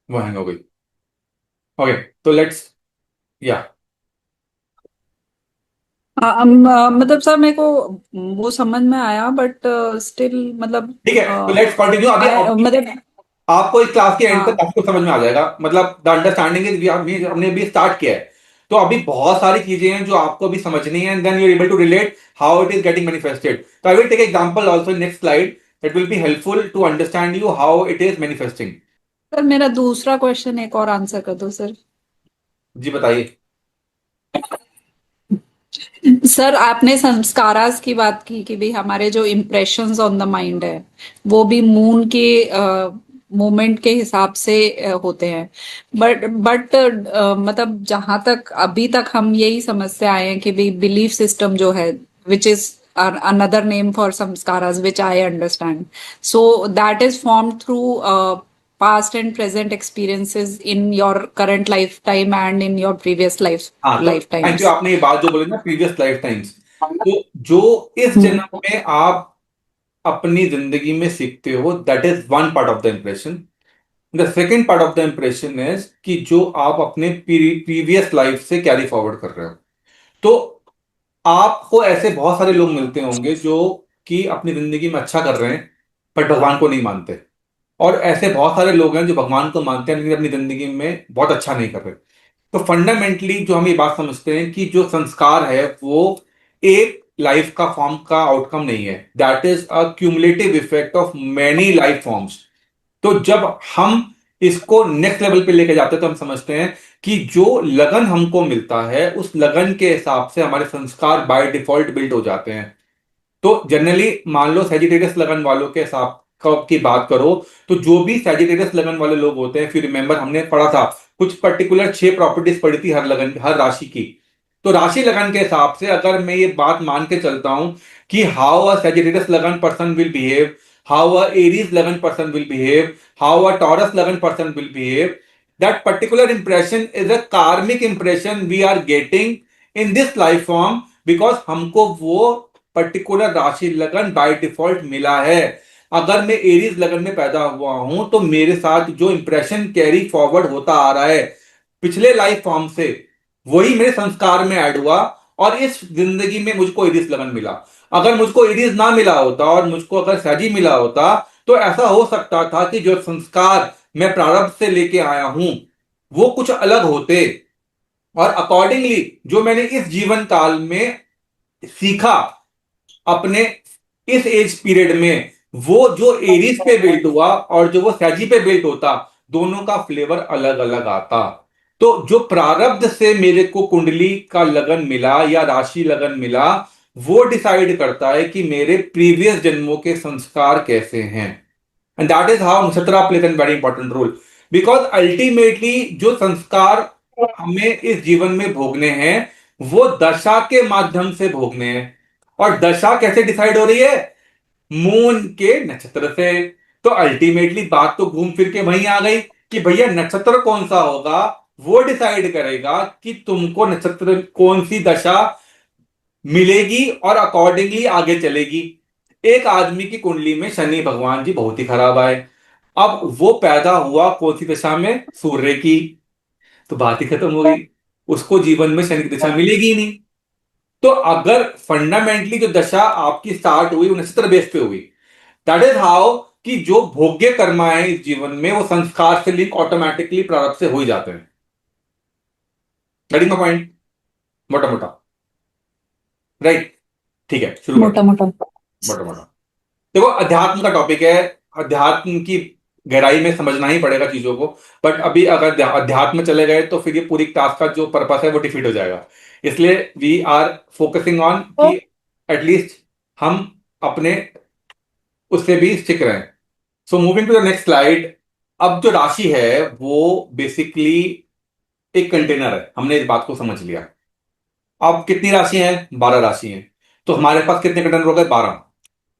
वो हैंग हो गई। ओके, तो लेट्स, या मतलब सर मेरे को वो समझ में आया बट स्टिल मतलब ठीक है, तो लेट्स कंटिन्यू। अभी अभी मतलब आपको इस क्लास के एंड तक हाँ आपको समझ में आ जाएगा, मतलब द अंडरस्टैंडिंग इज, हमने भी स्टार्ट किया है। तो अभी बहुत सारी चीजें हैं जो आपको भी समझनी है, and then you are able to relate how it is getting manifested. तो I will take example also in next slide that will be helpful to understand you how it is manifesting. Sir मेरा दूसरा question एक और answer कर दो sir. जी बताइए। Sir आपने संस्कारास की बात की कि भाई हमारे जो इम्प्रेशंस ऑन द माइंड है वो भी मून के मोमेंट के हिसाब से होते हैं। बट मतलब जहां तक अभी तक हम यही समझते आए हैं कि भाई बिलीफ सिस्टम जो है which is another name for samskaras which I understand, so that is formed through past and present experiences in your current lifetime and in your previous हाँ, तो थैंक lifetimes. यू, आपने ये बात जो बोली ना, प्रीवियस लाइफ टाइम्स, तो जो इस हम्म जन्म में आप अपनी जिंदगी में सीखते हो, that is one part of the impression. The second part of the impression is कि जो आप अपने प्रीवियस लाइफ से कैरी फॉरवर्ड कर रहे हो। तो आपको ऐसे बहुत सारे लोग मिलते होंगे जो कि अपनी जिंदगी में अच्छा कर रहे हैं पर भगवान को नहीं मानते, और ऐसे बहुत सारे लोग हैं जो भगवान को मानते हैं लेकिन अपनी जिंदगी में बहुत अच्छा नहीं कर रहे। तो फंडामेंटली जो हम ये बात समझते हैं कि जो संस्कार है वो एक लाइफ का फॉर्म का आउटकम नहीं है, that is a cumulative effect of many life forms. तो जब हम इसको नेक्स्ट लेवल पे लेके जाते हैं तो हम समझते हैं कि जो लगन हमको मिलता है उस लगन के हिसाब से हमारे संस्कार बाय डिफॉल्ट बिल्ड हो जाते हैं। तो जनरली मान लो सेजिटेरियस लगन वालों के हिसाब की बात करो, तो जो भी सेजिटेरियस लगन वाले लोग होते हैं, फिर रिमेंबर हमने पढ़ा था कुछ पर्टिकुलर 6 प्रॉपर्टीज पढ़ी थी हर लगन, हर राशि की। तो राशि लगन के हिसाब से अगर मैं ये बात मान के चलता हूं कि how a Sagittarius lagan person will behave, how a Aries lagan person will behave, how a Taurus lagan person will behave, that particular impression is a karmic impression we are getting in this life form, because हमको वो particular राशि लगन by default मिला है। अगर मैं Aries लगन में पैदा हुआ हूं तो मेरे साथ जो इंप्रेशन कैरी फॉरवर्ड होता आ रहा है पिछले लाइफ फॉर्म से, वही मेरे संस्कार में ऐड हुआ, और इस जिंदगी में मुझको एरीज लगन मिला। अगर मुझको एरीज ना मिला होता और मुझको अगर सैजी मिला होता तो ऐसा हो सकता था कि जो संस्कार मैं प्रारब्ध से लेके आया हूं वो कुछ अलग होते, और अकॉर्डिंगली जो मैंने इस जीवन काल में सीखा अपने इस एज पीरियड में, वो जो एरीज पे बिल्ट हुआ और जो वो सैजी पे बिल्ट होता, दोनों का फ्लेवर अलग अलग आता। तो जो प्रारब्ध से मेरे को कुंडली का लगन मिला या राशि लगन मिला, वो डिसाइड करता है कि मेरे प्रीवियस जन्मों के संस्कार कैसे हैं। And that is how nakshatra plays an very important role, because ultimately जो संस्कार हमें इस जीवन में भोगने हैं वो दशा के माध्यम से भोगने हैं। और दशा कैसे डिसाइड हो रही है? मून के नक्षत्र से। तो अल्टीमेटली बात तो घूम फिर के वहीं आ गई कि भैया नक्षत्र कौन सा होगा वो डिसाइड करेगा कि तुमको नक्षत्र कौन सी दशा मिलेगी और अकॉर्डिंगली आगे चलेगी। एक आदमी की कुंडली में शनि भगवान जी बहुत ही खराब आए, अब वो पैदा हुआ कौन सी दशा में, सूर्य की, तो बात ही खत्म हो गई, उसको जीवन में शनि की दशा मिलेगी ही नहीं। तो अगर फंडामेंटली जो दशा आपकी स्टार्ट हुई वो नक्षत्र बेस पे हुई, दैट इज हाउ कि जो भोग्य कर्मा है इस जीवन में वो संस्कार से लिंक ऑटोमेटिकली प्रारंभ से हो ही जाते हैं। गेटिंग पॉइंट, मोटा मोटा, राइट? ठीक है, शुरू करते मोटा हैं। मोटा। मोटा मोटा देखो, अध्यात्म का टॉपिक है, अध्यात्म की गहराई में समझना ही पड़ेगा चीजों को। बट अभी अगर अध्यात्म में चले गए तो फिर ये पूरी टास्क का जो पर्पस है वो डिफीट हो जाएगा। इसलिए वी आर फोकसिंग ऑन कि एटलीस्ट हम अपने उससे भी स्टिक रहें। So moving to the next slide. अब जो राशि है वो बेसिकली एक कंटेनर है, हमने इस बात को समझ लिया। अब कितनी राशि हैं? 12 राशि हैं। तो हमारे पास कितने कंटेनर हो गए? 12।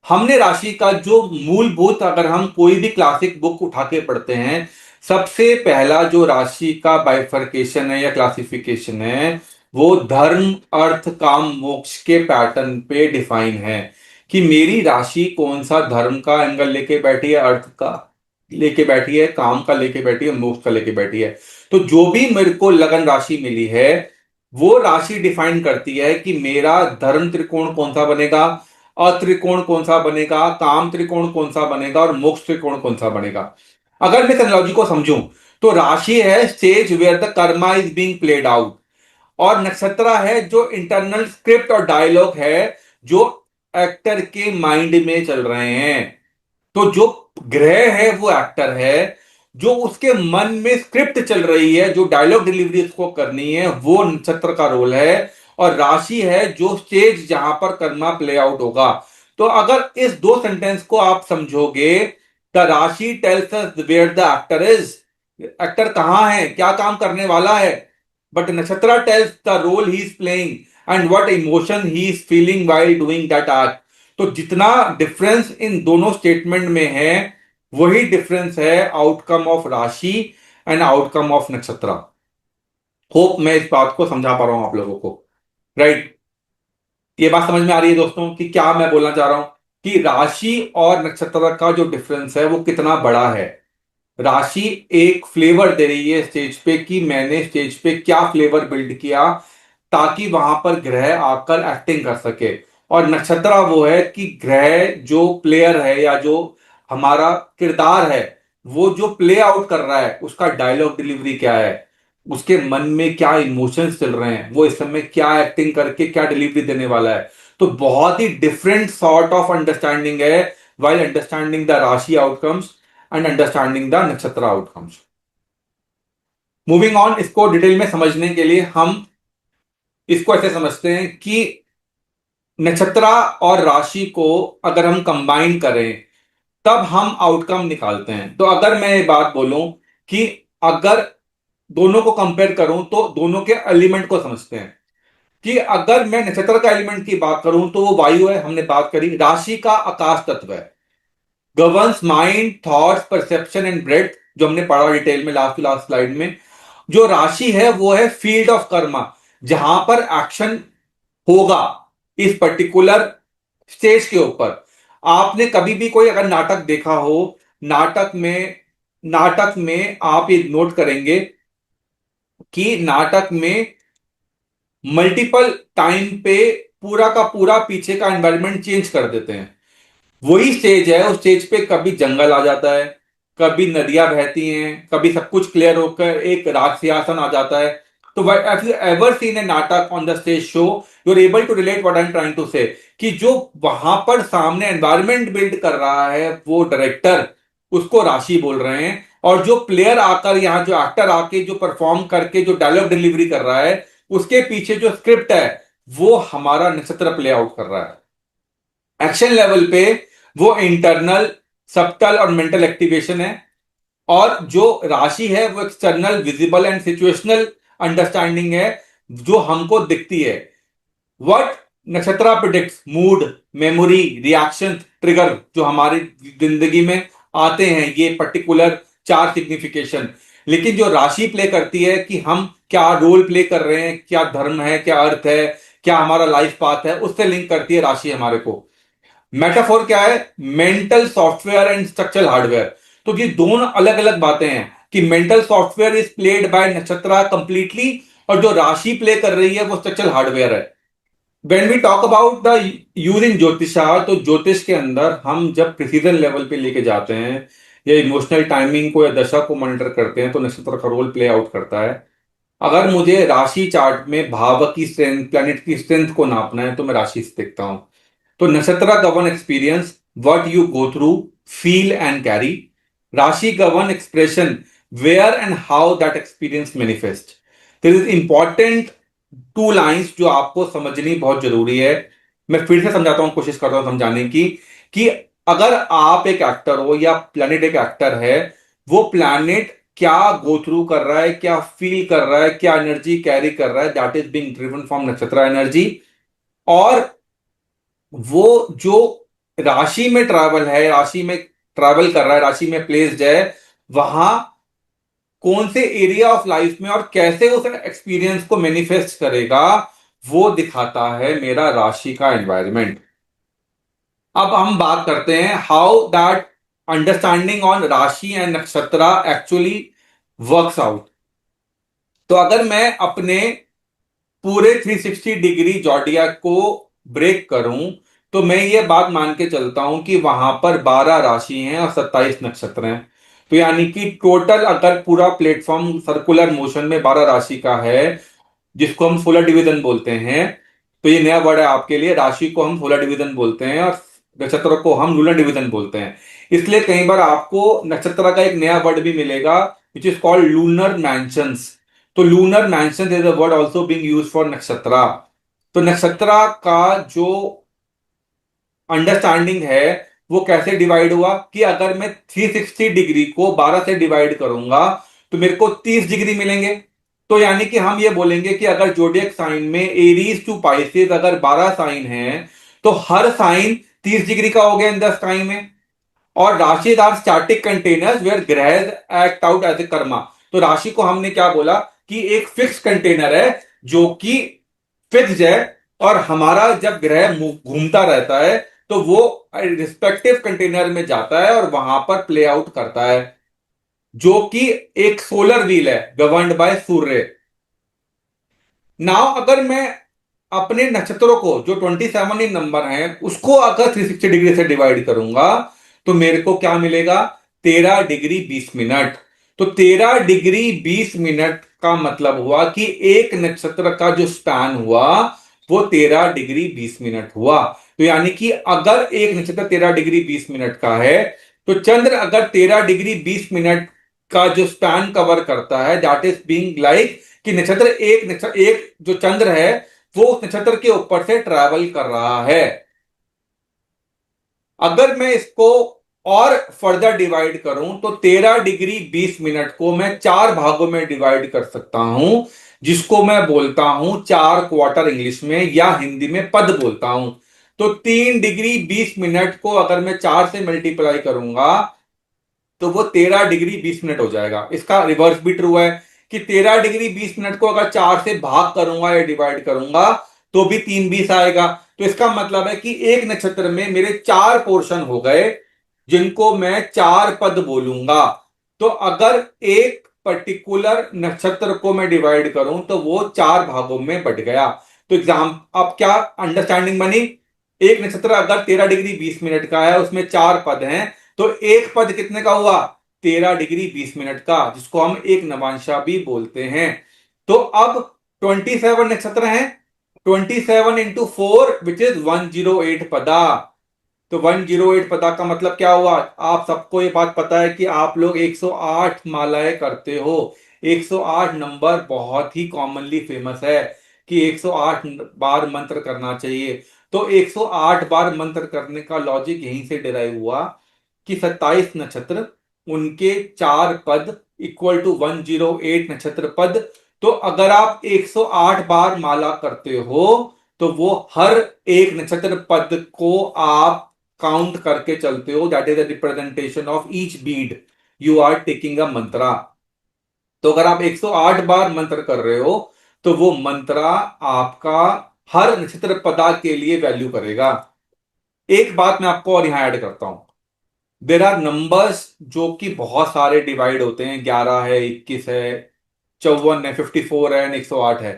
हमने राशि का जो मूलभूत, अगर हम कोई भी क्लासिक बुक उठा के पढ़ते हैं, सबसे पहला जो राशि का बाइफर्केशन है या क्लासिफिकेशन है वो धर्म अर्थ काम मोक्ष के पैटर्न पे डिफाइन है कि मेरी राशि कौन सा धर्म का एंगल लेके बैठी है, अर्थ का लेके बैठी है, काम का लेके बैठी है, मोक्ष का लेके बैठी है। तो जो भी मेरे को लगन राशि मिली है वो राशि डिफाइन करती है कि मेरा धर्म त्रिकोण कौन सा बनेगा, अत्रिकोण कौन सा बनेगा, काम त्रिकोण कौन सा बनेगा और मोक्ष त्रिकोण कौन सा बनेगा। अगर मैं एनालॉजी को समझूं तो राशि है stage where the karma is being played out, और नक्षत्र है जो इंटरनल स्क्रिप्ट और डायलॉग है जो एक्टर के माइंड में चल रहे हैं। तो जो ग्रह है वो एक्टर है, जो उसके मन में स्क्रिप्ट चल रही है, जो डायलॉग डिलीवरी उसको करनी है, वो नक्षत्र का रोल है। और राशि है जो स्टेज जहां पर कर्मा प्ले आउट होगा। तो अगर इस दो सेंटेंस को आप समझोगे, the rashi tells us where the actor is, actor कहां है, क्या काम करने वाला है, but nakshatra tells the role he is playing and what emotion he is feeling while doing that act. तो जितना डिफरेंस इन दोनों स्टेटमेंट में है वही डिफरेंस है आउटकम ऑफ राशि एंड आउटकम ऑफ नक्षत्र। होप मैं इस बात को समझा पा रहा हूं आप लोगों को, राइट? ये बात समझ में आ रही है दोस्तों कि क्या मैं बोलना चाह रहा हूं, कि राशि और नक्षत्र का जो डिफरेंस है वो कितना बड़ा है। राशि एक फ्लेवर दे रही है स्टेज पे कि मैंने स्टेज पे क्या फ्लेवर बिल्ड किया ताकि वहां पर ग्रह आकर एक्टिंग कर सके। और नक्षत्र वो है कि ग्रह जो प्लेयर है या जो हमारा किरदार है वो जो प्ले आउट कर रहा है उसका डायलॉग डिलीवरी क्या है, उसके मन में क्या इमोशंस चल रहे हैं, वो इस समय क्या एक्टिंग करके क्या डिलीवरी देने वाला है। तो बहुत ही डिफरेंट सॉर्ट ऑफ अंडरस्टैंडिंग है while अंडरस्टैंडिंग द राशि आउटकम्स एंड अंडरस्टैंडिंग द नक्षत्र आउटकम्स। मूविंग ऑन, इसको डिटेल में समझने के लिए हम इसको ऐसे समझते हैं कि नक्षत्र और राशि को अगर हम कंबाइन करें तब हम आउटकम निकालते हैं। तो अगर मैं ये बात बोलूं कि अगर दोनों को कंपेयर करूं तो दोनों के एलिमेंट को समझते हैं कि अगर मैं नक्षत्र का एलिमेंट की बात करूं तो वो वायु है, हमने बात करी। राशि का आकाश तत्व है, governs mind thoughts perception and breath, जो हमने पढ़ा डिटेल में लास्ट टू लास्ट स्लाइड में। जो राशि है वो है फील्ड ऑफ कर्मा, जहां पर एक्शन होगा इस पर्टिकुलर स्टेज के ऊपर। आपने कभी भी कोई अगर नाटक देखा हो, नाटक में आप ये नोट करेंगे कि नाटक में मल्टीपल टाइम पे पूरा का पूरा पीछे का एनवायरनमेंट चेंज कर देते हैं। वही स्टेज है, उस स्टेज पे कभी जंगल आ जाता है, कभी नदियां बहती हैं, कभी सब कुछ क्लियर होकर एक राज सिंहासन आ जाता है। तो if you ever seen a natak on the stage show, you are able to relate what I am trying to say, कि जो वहां पर सामने एनवायरनमेंट बिल्ड कर रहा है वो डायरेक्टर, उसको राशि बोल रहे हैं। और जो प्लेयर आकर यहाँ, जो एक्टर आके जो परफॉर्म करके जो डायलॉग डिलीवरी कर रहा है, उसके पीछे जो स्क्रिप्ट है वो हमारा नक्षत्र प्ले आउट कर रहा है। एक्शन लेवल पे वो इंटरनल सबटल और मेंटल एक्टिवेशन है, और जो राशि है वो external visible and situational understanding है जो हमको दिखती है। व्हाट नक्षत्र predicts mood, memory, reaction, trigger जो हमारी जिंदगी में आते हैं ये पर्टिकुलर 4 सिग्निफिकेशन, लेकिन जो राशि प्ले करती है कि हम क्या रोल प्ले कर रहे हैं, क्या धर्म है, क्या अर्थ है, क्या हमारा लाइफ पाथ है, उससे लिंक करती है राशि हमारे को। मेटाफोर क्या है? Mental software and structural hardware. तो ये दोनों अलग अलग बातें हैं कि mental software is played by nakshatra completely, और जो राशि प्ले कर रही है वो स्ट्रक्चरल हार्डवेयर है। When we talk about the using jyotisha, तो ज्योतिष के अंदर हम जब प्रिसीजन लेवल पे लेके जाते हैं या इमोशनल टाइमिंग को या दशा को मॉनिटर करते हैं, तो नक्षत्र का रोल प्ले आउट करता है। अगर मुझे राशि चार्ट में भाव की स्ट्रेंथ, प्लैनेट की स्ट्रेंथ को नापना है, तो मैं राशि से देखता हूं। तो nakshatra govern experience, what you go through, feel and carry. Rashi govern expression, where and how that experience manifest. This is important 2 lines जो आपको समझनी बहुत जरूरी है। मैं फिर से समझाता हूं, कोशिश करता हूं समझाने की, कि अगर आप एक एक्टर हो या प्लैनेट एक एक्टर है, वो प्लैनेट क्या गो थ्रू कर रहा है, क्या फील कर रहा है, क्या एनर्जी कैरी कर रहा है, that is being driven from नक्षत्र एनर्जी। और वो जो राशि में ट्रैवल है, राशि में ट्रैवल कर रहा है, राशि में प्लेस्ड है, वहां कौन से एरिया ऑफ लाइफ में और कैसे उस एक्सपीरियंस को मैनिफेस्ट करेगा, वो दिखाता है मेरा राशि का एनवायरमेंट। अब हम बात करते हैं हाउ दैट अंडरस्टैंडिंग ऑन राशि एंड नक्षत्र एक्चुअली वर्क्स आउट। तो अगर मैं अपने पूरे 360 डिग्री जॉडियक को ब्रेक करूं, तो मैं ये बात मान के चलता हूं कि वहां पर 12 राशि हैं और 27 नक्षत्र हैं। तो यानी कि टोटल अगर पूरा प्लेटफॉर्म सर्कुलर मोशन में 12 राशि का है, जिसको हम सोलर डिवीजन बोलते हैं। तो ये नया वर्ड है आपके लिए, राशि को हम सोलर डिवीजन बोलते हैं और नक्षत्र को हम लूनर डिवीजन बोलते हैं। इसलिए कई बार आपको नक्षत्र का एक नया वर्ड भी मिलेगा, which is called lunar mansions. तो lunar mansion is a word also being use for nakshatra. तो नक्षत्र का जो अंडरस्टैंडिंग है वो कैसे डिवाइड हुआ, कि अगर मैं 360 डिग्री को 12 से डिवाइड करूंगा तो मेरे को 30 डिग्री मिलेंगे। तो यानी कि हम ये बोलेंगे कि अगर जोडियक साइन में एरीज टू पाइसेस अगर 12 साइन है, तो हर साइन 30 डिग्री का हो गया इन द स्काई में। और rashi are static containers where graha act out as a karma. तो राशि को हमने क्या बोला कि एक फिक्स कंटेनर है जो कि फिक्स्ड है, और हमारा जब ग्रह घूमता रहता है तो वो रिस्पेक्टिव कंटेनर में जाता है और वहां पर प्ले आउट करता है, जो कि एक सोलर व्हील है गवर्न्ड बाय सूर्य। नाउ अगर मैं अपने नक्षत्रों को जो 27 ही नंबर है उसको अगर 360 डिग्री से डिवाइड करूंगा, तो मेरे को क्या मिलेगा? 13 डिग्री 20 मिनट। तो 13 डिग्री 20 मिनट का मतलब हुआ कि एक नक्षत्र का जो स्पैन हुआ वो 13 डिग्री 20 मिनट हुआ। तो यानी कि अगर एक नक्षत्र 13 डिग्री 20 मिनट का है, तो चंद्र अगर 13 डिग्री 20 मिनट का जो स्पैन कवर करता है, दैट इज बीइंग लाइक कि नक्षत्र एक जो चंद्र है वो उस नक्षत्र के ऊपर से ट्रैवल कर रहा है। अगर मैं इसको और फर्दर डिवाइड करूं, तो 13 डिग्री 20 मिनट को मैं 4 भागों में डिवाइड कर सकता हूं, जिसको मैं बोलता हूं 4 क्वार्टर इंग्लिश में, या हिंदी में पद बोलता हूं। तो 3 डिग्री 20 मिनट को अगर मैं 4 से मल्टीप्लाई करूंगा, तो वो 13 डिग्री 20 मिनट हो जाएगा। इसका रिवर्स भी ट्रू है कि 13 डिग्री 20 मिनट को अगर 4 से भाग करूंगा या डिवाइड करूंगा, तो भी 3 20 आएगा। तो इसका मतलब है कि एक नक्षत्र में मेरे 4 पोर्शन हो गए, जिनको मैं 4 पद बोलूंगा। तो अगर एक पर्टिकुलर नक्षत्र को मैं डिवाइड करूं, तो वो 4 भागों में बट गया। तो एग्जाम अब क्या अंडरस्टैंडिंग बनी? एक नक्षत्र अगर 13 डिग्री 20 मिनट का है, उसमें 4 पद हैं, तो एक पद कितने का हुआ? 13 डिग्री 20 मिनट का, जिसको हम एक नवांशा भी बोलते हैं। तो अब 27 नक्षत्र हैं, 27 इंटू 4 विच इज 108 पदा। तो 108 पदा का मतलब क्या हुआ? आप सबको ये बात पता है कि आप लोग 108 मालाएं करते हो। 108 नंबर बहुत ही कॉमनली फेमस है कि 108 बार मंत्र करना चाहिए। तो 108 बार मंत्र करने का लॉजिक यहीं से डिराइव हुआ कि 27 नक्षत्र, उनके 4 पद इक्वल टू 108 नक्षत्र पद। तो अगर आप 108 बार माला करते हो, तो वो हर एक नक्षत्र पद को आप काउंट करके चलते हो, that is the representation of each bead you are taking a mantra. तो अगर आप 108 बार मंत्र कर रहे हो तो वो मंत्रा आपका हर नक्षत्र पदा के लिए वैल्यू करेगा। एक बात मैं आपको और यहां ऐड करता हूं, देर आर नंबर्स जो कि बहुत सारे डिवाइड होते हैं, 11 है, 21 है, 54 है, 54 है, 108 है।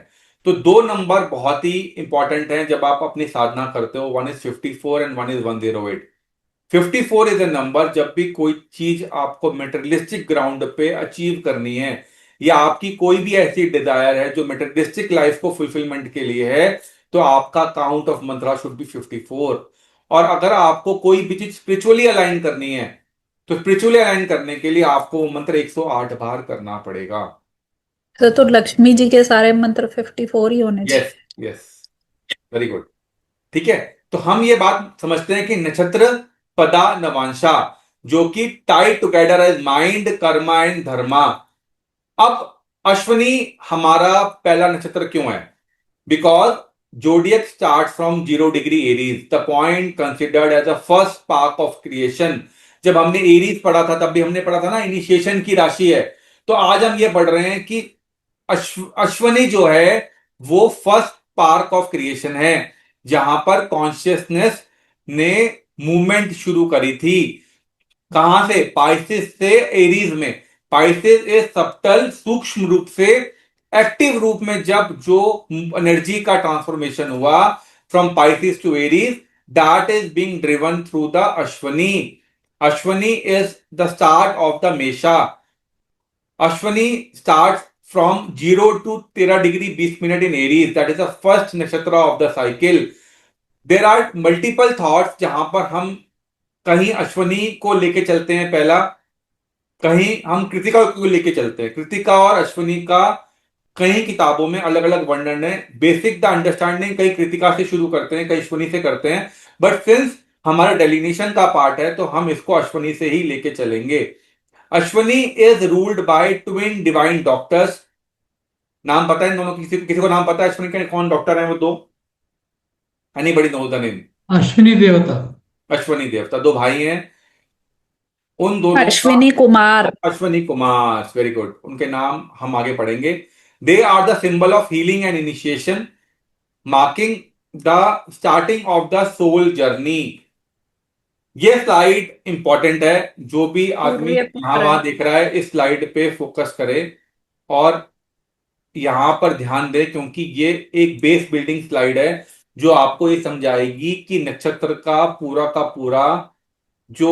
तो दो नंबर बहुत ही इंपॉर्टेंट हैं जब आप अपनी साधना करते हो, one is 54 and one is 108। 54 is a number जब भी कोई चीज आपको मेटेरियलिस्टिक ग्राउंड पे अचीव करनी है, या आपकी कोई भी ऐसी डिजायर है जो मेटेरियलिस्टिक लाइफ को फुलफिलमेंट के लिए है, तो आपका count of Mantra should be 54। और अगर आपको कोई भी चीज स्पिरिचुअली अलाइन करनी है तो स्पिरिचुअली अलाइन करने के लिए आपको वो मंत्र 108 बार करना पड़ेगा। तो लक्ष्मी जी के सारे मंत्र 54 ही होने यस, चाहिए। Yes, very good. ठीक है, तो हम ये बात समझते हैं कि नक्षत्र पदा नवांशा जो कि tied together as mind karma and dharma. अब अश्वनी हमारा पहला नक्षत्र क्यों है? Because zodiac start from 0 degree Aries, the point considered as a first spark of creation. जब हमने एरीज पढ़ा था तब भी हमने पढ़ा था ना इनिशिएशन की राशि है। तो आज हम ये पढ़ रहे हैं कि अश्वनी जो है वो फर्स्ट स्पार्क ऑफ क्रिएशन है, जहां पर कॉन्शियसनेस ने मूवमेंट शुरू करी थी। कहां से? पाइसिस से एरीज में। पाइसिस इज सब्टल, सूक्ष्म रूप से, एक्टिव रूप में जब जो एनर्जी का ट्रांसफॉर्मेशन हुआ from Pisces to Aries, that is being driven through the Ashwini. Ashwini is the start of the Mesha. Ashwini start from 0 to 13 degree 20 minute in Aries, that is the first nakshatra of the cycle. There are multiple thoughts जहां पर हम कहीं अश्वनी को लेके चलते हैं पहला, कहीं हम कृतिका को लेके चलते हैं। कृतिका और अश्वनी का कई किताबों में अलग अलग वर्णन है। बेसिक द अंडरस्टैंडिंग कई कृतिका से शुरू करते हैं, कई अश्वनी से करते हैं, बट सिंस हमारा डेलिनेशन का पार्ट है तो हम इसको अश्वनी से ही लेके चलेंगे। Ashwani is ruled by twin divine doctors. नाम पता है इन दोनों? किसी किसी को नाम पता है अश्वनी के कौन डॉक्टर है वो दो? Anybody know the name? Ashwini देवता। अश्वनी देवता दो भाई हैं, उन दोनों का अश्विनी कुमार। अश्वनी कुमार, वेरी गुड, उनके नाम हम आगे पढ़ेंगे। They are the symbol of healing and initiation, marking the starting of the soul journey. ये स्लाइड इंपॉर्टेंट है, जो भी आदमी सूर्य यहां पुत्र। वहां देख रहा है इस स्लाइड पे फोकस करे और यहां पर ध्यान दे, क्योंकि ये एक बेस बिल्डिंग स्लाइड है जो आपको ये समझाएगी कि नक्षत्र का पूरा जो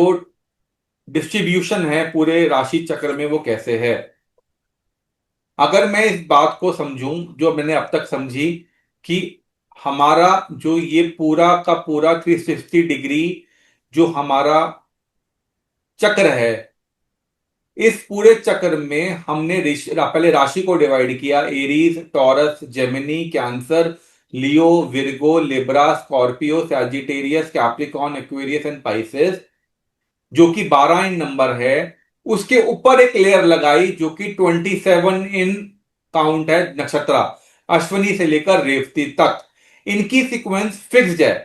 डिस्ट्रीब्यूशन है पूरे राशि चक्र में वो कैसे है। अगर मैं इस बात को समझूं जो मैंने अब तक समझी, कि हमारा जो ये पूरा का पूरा 360 डिग्री जो हमारा चक्र है, इस पूरे चक्र में हमने पहले राशि को डिवाइड किया, Aries, taurus, Gemini, cancer, Leo, Virgo, Libra, Scorpio, Sagittarius, Capricorn, Aquarius and Pisces, जो कि 12 इन नंबर है। उसके ऊपर एक लेयर लगाई जो कि 27 इन काउंट है नक्षत्र, अश्वनी से लेकर रेवती तक। इनकी सीक्वेंस फिक्स्ड है।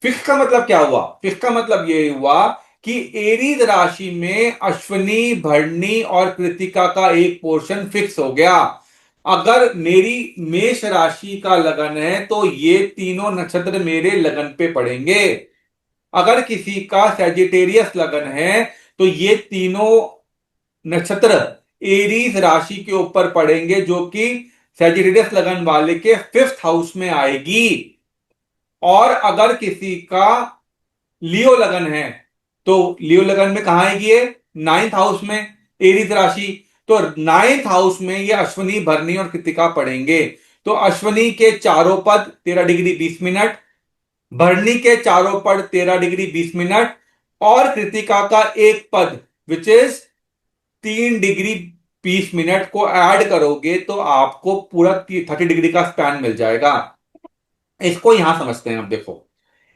फिक्स का मतलब क्या हुआ? फिक्स का मतलब ये हुआ कि एरीज राशि में अश्वनी, भरणी और कृतिका का एक पोर्शन फिक्स हो गया। अगर मेरी मेष राशि का लगन है तो ये तीनों नक्षत्र मेरे लगन पे पड़ेंगे। अगर किसी का सैजिटेरियस लगन है तो ये तीनों नक्षत्र एरीज राशि के ऊपर पड़ेंगे, जो कि सैजिटेरियस लगन वाले के 5th हाउस में आएगी। और अगर किसी का लियो लगन है तो लियो लगन में कहां आएगी ये? 9th हाउस में, एरीज राशि। तो 9th हाउस में ये अश्वनी, भरणी और कृतिका पड़ेंगे। तो अश्वनी के चारों पद 13 डिग्री 20 मिनट, भरणी के चारों पद 13 डिग्री 20 मिनट, और कृतिका का एक पद विच इज 3 डिग्री 20 मिनट को ऐड करोगे तो आपको पूरा 30 डिग्री का स्पैन मिल जाएगा। इसको यहां समझते हैं। अब देखो,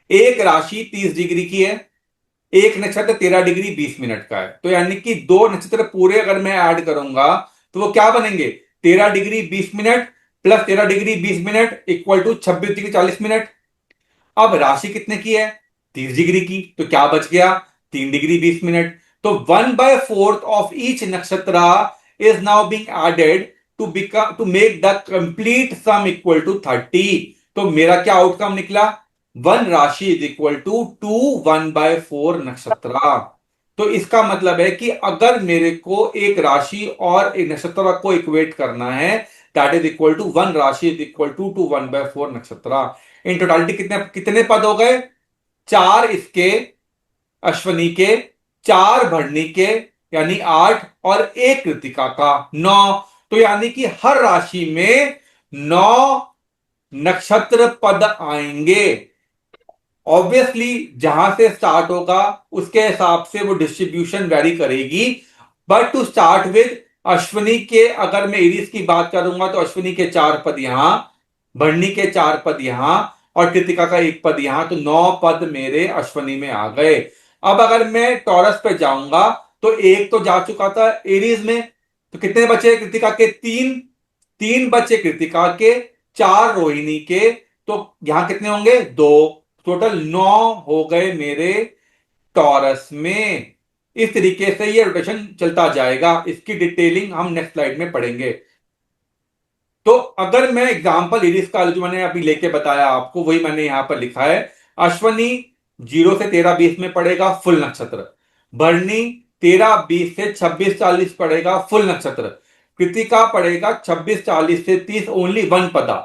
एक राशि 30 डिग्री की है, एक नक्षत्र 13 डिग्री 20 मिनट का है, तो यानी कि दो नक्षत्र पूरे अगर मैं ऐड करूंगा तो वो क्या बनेंगे? 13 degree 20 minute plus 13 degree 20 minute equal to 26 degree 40 minute. अब राशि कितने की है? 30 डिग्री की, तो क्या बच गया? 3 डिग्री 20 मिनट। तो 1/4 of each nakshatra is now being added to make the complete sum equal to 30। तो मेरा क्या आउटकम निकला? One rashi is equal to 1/4 नक्षत्र। तो इसका मतलब है कि अगर मेरे को एक राशि और एक नक्षत्र को इक्वेट करना है, that is equal to one rashi is equal to 1/4 nakshatra. In totality कितने कितने पद हो गए? 4 इसके अश्वनी के, 4 भरणी के यानी 8, और एक कृतिका का 9। तो यानी कि हर राशि में 9 नक्षत्र पद आएंगे। ऑब्वियसली जहां से स्टार्ट होगा उसके हिसाब से वो डिस्ट्रीब्यूशन वेरी करेगी, but to start with Ashwini के, अगर मैं एरीज की बात करूंगा तो अश्विनी के 4 पद यहां, भरणी के 4 पद यहां, और कृतिका का 1 पद यहां, तो 9 पद मेरे अश्विनी में आ गए। अब अगर मैं टॉरस पे जाऊंगा तो एक तो जा चुका था एरीज में, तो कितने बचे कृतिका के? 3। 3 बचे कृतिका के, 4 रोहिणी के, तो यहां कितने होंगे? 2। टोटल 9 हो गए मेरे टॉरस में। इस तरीके से ये रोटेशन चलता जाएगा। इसकी डिटेलिंग हम नेक्स्ट स्लाइड में पढ़ेंगे। तो अगर मैं एग्जांपल इरिस का जो मैंने अभी लेके बताया आपको, वही मैंने यहां पर लिखा है। अश्वनी 0 से 13-20 में पड़ेगा फुल नक्षत्र। भरणी 13-20 से 26-40 पड़ेगा फुल नक्षत्र। कृतिका पड़ेगा 26-40 से 30, ओनली वन पदा।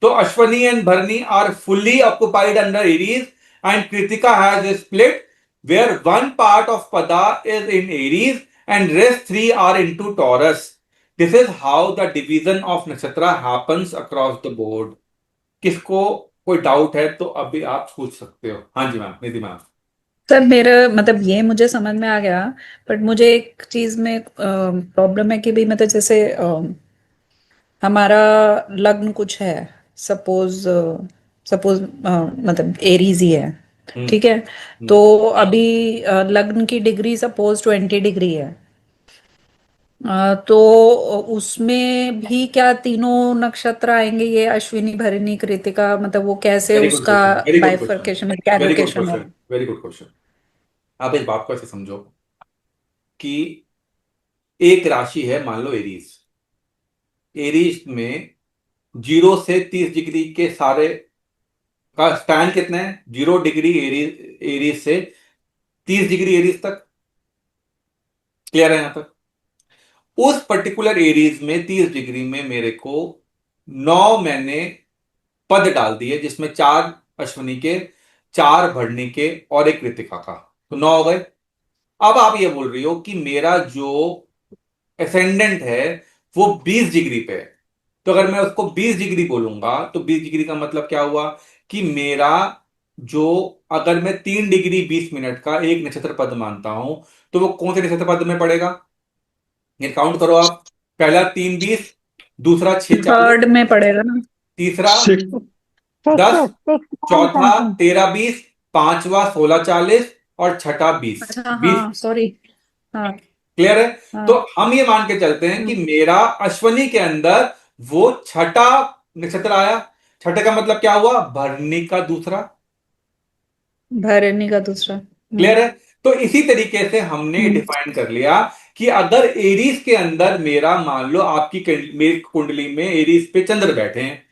तो Ashwini and Bharani are fully occupied under Aries and Krittika has a split where one part of pada is in Aries and rest 3 are into Taurus. This is how the division of nakshatra happens across the board. किसको कोई doubt है तो अभी आप पूछ सकते हो। हाँ जी मैम, निधि मैम। सर मेरा मतलब ये मुझे समझ में आ गया, बट मुझे एक चीज में प्रॉब्लम है कि भी मतलब जैसे हमारा लग्न कुछ है, सपोज सपोज मतलब एरीज ही है, हम्म। ठीक है। हम्म। तो अभी लग्न की डिग्री सपोज 20 डिग्री है, तो उसमें भी क्या तीनों नक्षत्र आएंगे, ये अश्विनी भरणी कृतिका, मतलब वो कैसे वेरी गुड उसका question, very good question, bifurcation क्या वेरी गुड लोकेशन क्वेश्चन, होगा? Very good question. आप इस बात को ऐसे समझो कि एक राशि है, मान लो एरीज। एरीज में 0 से 30 डिग्री के सारे का स्पैन कितना है? 0 डिग्री एरीज, एरीज से 30 डिग्री एरीज तक। क्लियर है यहां तक? उस पर्टिकुलर एरीज में 30 डिग्री में मेरे को 9 मैंने पद डाल दिए, जिसमें 4 अश्विनी के, 4 भरणी के और एक कृतिका का, तो 9 हो गए। अब आप ये बोल रही हो कि मेरा जो एसेंडेंट है वो 20 डिग्री पे है। तो अगर मैं उसको 20 डिग्री बोलूंगा तो 20 डिग्री का मतलब क्या हुआ? कि मेरा जो, अगर मैं 3 डिग्री 20 मिनट का एक नक्षत्र पद मानता हूं, तो वो कौन से नक्षत्र पद में पड़ेगा? ये काउंट करो आप। पहला 3-20, दूसरा 6-40, थर्ड में पड़ेगा ना? तीसरा सिक्स 10, चौथा 13-20, पांचवा 16-40 और छठा 20। अच्छा, 20 हाँ सॉरी। हाँ। क्लियर है? हाँ। तो हम ये मान के चलते हैं कि मेरा अश्वनी के अंदर वो छठा नक्षत्र आया। छठे का मतलब क्या हुआ? भरणी का दूसरा। भरणी का दूसरा। क्लियर है? तो इसी तरीके से हमने हम्म। डिफाइन कर लिया कि अगर एरीज के अंदर मेरा, मान लो आपकी मेरी कुंडली में एरीज पे चंद्र बैठे हैं।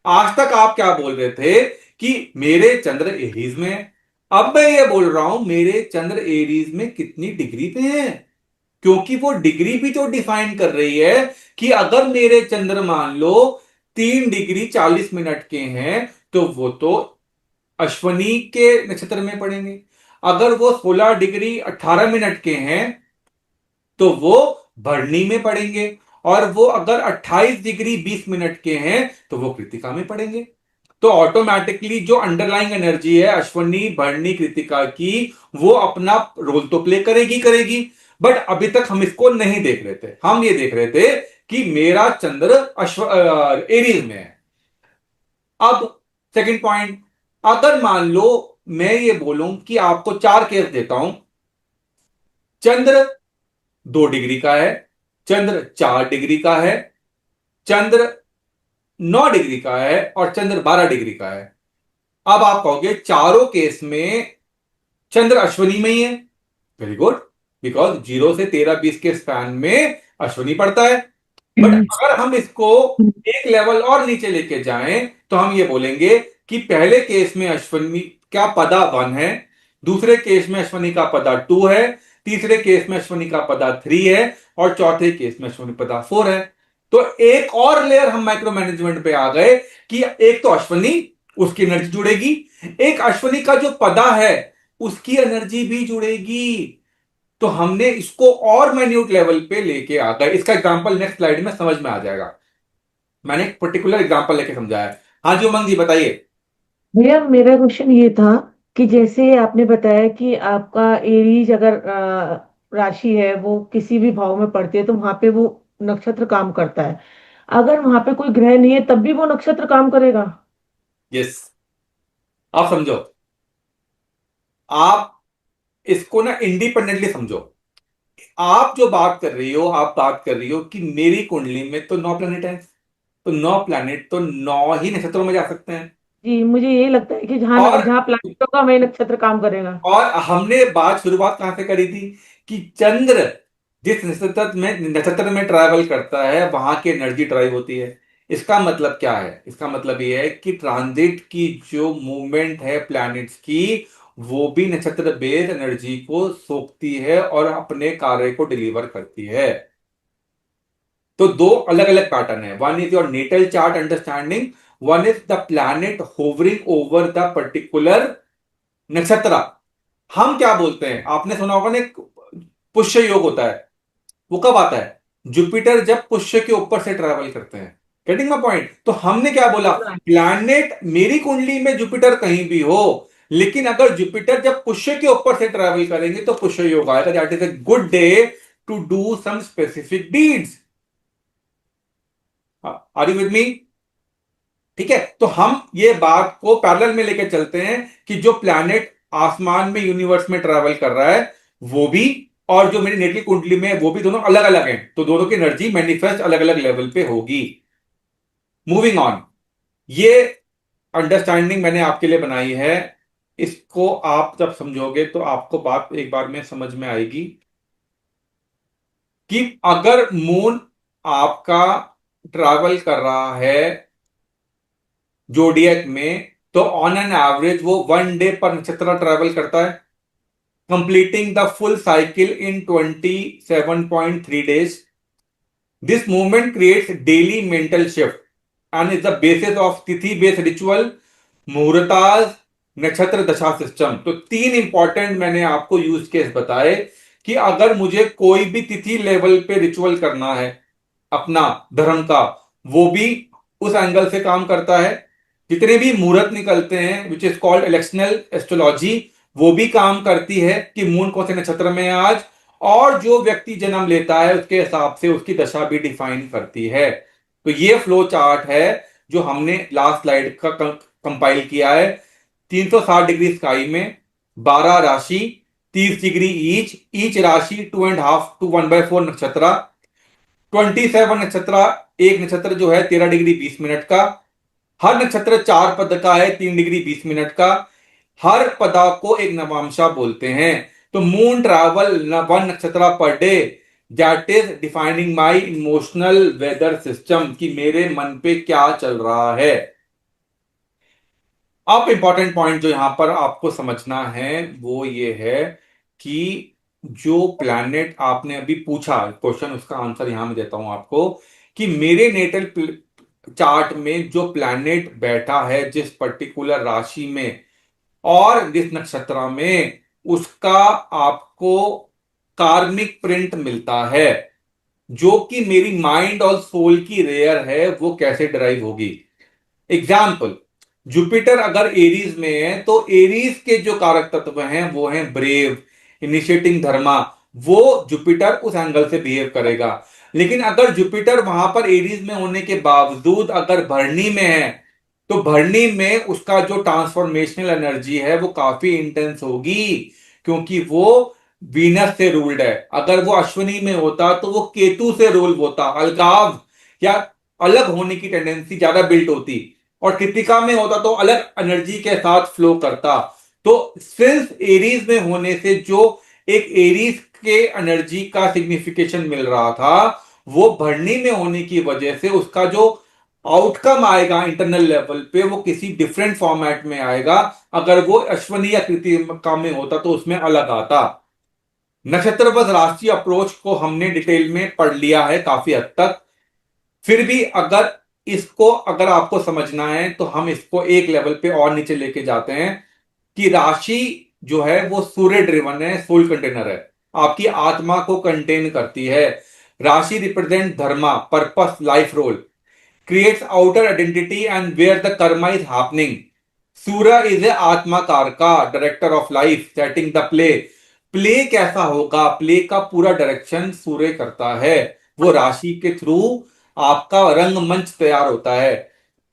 आज तक आप क्या बोल रहे थे? कि मेरे चंद्र एरीज में है। अब मैं ये बोल रहा हूं मेरे चंद्र एरीज में कितनी डिग्री पे है, क्योंकि वो डिग्री भी तो डिफाइन कर रही है कि अगर मेरे चंद्र मान लो 3 डिग्री 40 मिनट के हैं, तो वो तो अश्वनी के नक्षत्र में पड़ेंगे। अगर वो 16 डिग्री 18 मिनट के हैं तो वो भरणी में पड़ेंगे। और वो अगर 28 डिग्री 20 मिनट के हैं तो वो कृतिका में पड़ेंगे। तो ऑटोमेटिकली जो अंडरलाइंग एनर्जी है अश्वनी भरणी कृतिका की, वो अपना रोल तो प्ले करेगी करेगी। बट अभी तक हम इसको नहीं देख रहे थे। हम ये देख रहे थे कि मेरा चंद्र एरीज में है। अब सेकंड पॉइंट, अगर मान लो मैं ये बोलूं कि आपको 4 केस देता हूं। चंद्र 2 डिग्री का है, चंद्र 4 डिग्री का है, चंद्र 9 डिग्री का है और चंद्र 12 डिग्री का है। अब आप कहोगे चारों केस में चंद्र अश्विनी में ही है। वेरी गुड, बिकॉज 0 से 13-20 के स्पैन में अश्विनी पड़ता है। बट अगर हम इसको एक लेवल और नीचे लेके जाएं तो हम ये बोलेंगे कि पहले केस में अश्विनी का पदा 1 है, दूसरे केस में अश्विनी का पदा 2 है, तीसरे केस में अश्विनी का पदा 3 है, और चौथे केस में अश्विनी पदा 4 है। तो एक और लेयर हम माइक्रो मैनेजमेंट पे आ गए कि एक तो अश्विनी, उसकी एनर्जी जुड़ेगी, एक अश्विनी का जो पदा है उसकी एनर्जी भी जुड़ेगी। तो हमने इसको और माइन्यूट लेवल पे लेके आ गए। इसका एग्जांपल नेक्स्ट स्लाइड में समझ में आ जाएगा। मैंने एक पर्टिकुलर एग्जांपल लेके समझाया। हाँ जी उमंग जी बताइए। भैया मेरा क्वेश्चन ये था कि जैसे आपने बताया कि आपका एरीज अगर राशि है वो किसी भी भाव में पड़ती है तो वहां पे वो नक्षत्र काम करता है। अगर वहां पे कोई ग्रह नहीं है तब भी वो नक्षत्र काम करेगा? यस, आप समझो, आप इसको ना इंडिपेंडेंटली समझो। आप जो बात कर रही हो, आप बात कर रही हो कि मेरी कुंडली में तो 9 प्लैनेट है, तो 9 प्लैनेट तो 9 ही नक्षत्रों में जा सकते हैं। जी, मुझे यही लगता है कि जहाँ और जहाँ प्लैनेट होगा वही नक्षत्र काम करेगा। और हमने बात शुरुआत कहां से करी थी कि चंद्र जिस नक्षत्र में ट्रैवल करता है वहां की एनर्जी ड्राइव होती है। इसका मतलब क्या है? इसका मतलब यह है कि ट्रांजिट की जो मूवमेंट है प्लैनेट्स की, वो भी नक्षत्र बेस्ड एनर्जी को सोखती है और अपने कार्य को डिलीवर करती है। तो दो अलग अलग पैटर्न है। One is your natal chart understanding, one is the planet hovering over the particular nakshatra. हम क्या बोलते हैं, आपने सुना होगा ना, एक पुष्य योग होता है। वो कब आता है? जुपिटर जब पुष्य के ऊपर से ट्रैवल करते हैं। Getting my point? तो हमने क्या बोला, प्लैनेट मेरी कुंडली में जुपिटर कहीं भी हो, लेकिन अगर जुपिटर जब पुष्य के ऊपर से ट्रैवल करेंगे तो पुष्य योग आएगा। That is a good day to do some specific deeds. Are you with me? ठीक है, तो हम ये बात को पैरेलल में लेकर चलते हैं कि जो प्लैनेट आसमान में यूनिवर्स में ट्रैवल कर रहा है वो भी, और जो मेरी नेटल कुंडली में है वो भी, दोनों अलग अलग हैं, तो दोनों की एनर्जी मैनिफेस्ट अलग अलग लेवल पे होगी। मूविंग ऑन, ये अंडरस्टैंडिंग मैंने आपके लिए बनाई है। इसको आप जब समझोगे तो आपको बात एक बार में समझ में आएगी कि अगर मून आपका ट्रैवल कर रहा है जोडियक में, तो ऑन एन एवरेज वो 1 डे पर नक्षत्र ट्रैवल करता है, completing the full cycle in 27.3 days. This movement creates daily mental shift and is the basis of तिथि based ritual, मुहूर्ताज, नक्षत्र दशा सिस्टम। तो 3 इंपॉर्टेंट मैंने आपको यूज केस बताए कि अगर मुझे कोई भी तिथि लेवल पे रिचुअल करना है अपना धर्म का, वो भी उस एंगल से काम करता है। जितने भी मुहूर्त निकलते हैं विच इज कॉल्ड इलेक्शनल एस्ट्रोलॉजी, वो भी काम करती है कि मून कौन से नक्षत्र में है आज, और जो व्यक्ति जन्म लेता है उसके हिसाब से उसकी दशा भी डिफाइन करती है। तो ये फ्लो चार्ट है जो हमने लास्ट स्लाइड का कंपाइल किया है। 360 डिग्री स्काई में 12 राशि, 30 डिग्री ईच राशि 2.5 to 1/4 नक्षत्र, 27 नक्षत्र, एक नक्षत्र जो है 13 डिग्री 20 मिनट का, हर नक्षत्र 4 पद का है, 3 डिग्री 20 मिनट का, हर पदा को एक नवांशा बोलते हैं। तो moon travel 1 nakshatra per day, that is defining my emotional weather system कि मेरे मन पे क्या चल रहा है। अब इंपॉर्टेंट पॉइंट जो यहां पर आपको समझना है वो ये है कि जो प्लैनेट आपने अभी पूछा क्वेश्चन, उसका आंसर यहां मैं देता हूं आपको कि मेरे नेटल चार्ट में जो प्लैनेट बैठा है जिस पर्टिकुलर राशि में और जिस नक्षत्र में, उसका आपको कार्मिक प्रिंट मिलता है, जो कि मेरी माइंड और सोल की रेयर है, वो कैसे ड्राइव होगी। एग्जाम्पल, जुपिटर अगर एरीज में है तो एरीज के जो कारक तत्व हैं वो हैं ब्रेव, इनिशिएटिंग धर्मा, वो जुपिटर उस एंगल से बिहेव करेगा। लेकिन अगर जुपिटर वहां पर एरीज में होने के बावजूद अगर भरणी में है, तो भरणी में उसका जो ट्रांसफॉर्मेशनल एनर्जी है वो काफी इंटेंस होगी, क्योंकि वो वीनस से रूल्ड है। अगर वो अश्विनी में होता तो वो केतु से रूल होता, अलगाव या अलग होने की टेंडेंसी ज्यादा बिल्ट होती, और कृतिका में होता तो अलग एनर्जी के साथ फ्लो करता। तो सिंस एरीज में होने से जो एक एरीज के एनर्जी का सिग्निफिकेशन मिल रहा था, वो भरनी में होने की वजह से उसका जो आउटकम आएगा इंटरनल लेवल पे वो किसी डिफरेंट फॉर्मेट में आएगा। अगर वो अश्वनी या कृतिका में होता तो उसमें अलग आता। नक्षत्रपद राशि अप्रोच को हमने डिटेल में पढ़ लिया है काफी हद तक। फिर भी अगर आपको समझना है तो हम इसको एक लेवल पे और नीचे लेके जाते हैं कि राशि जो है वो सूर्य ड्रिवन है, सोल कंटेनर है, आपकी आत्मा को कंटेन करती है। Rashi represent dharma, purpose, life role, creates outer identity and where the karma is happening. Surya is a atma karaka, director of life, setting the play. Play कैसा होगा, प्ले का पूरा डायरेक्शन सूर्य करता है। वो राशि के थ्रू आपका रंगमंच तैयार होता है।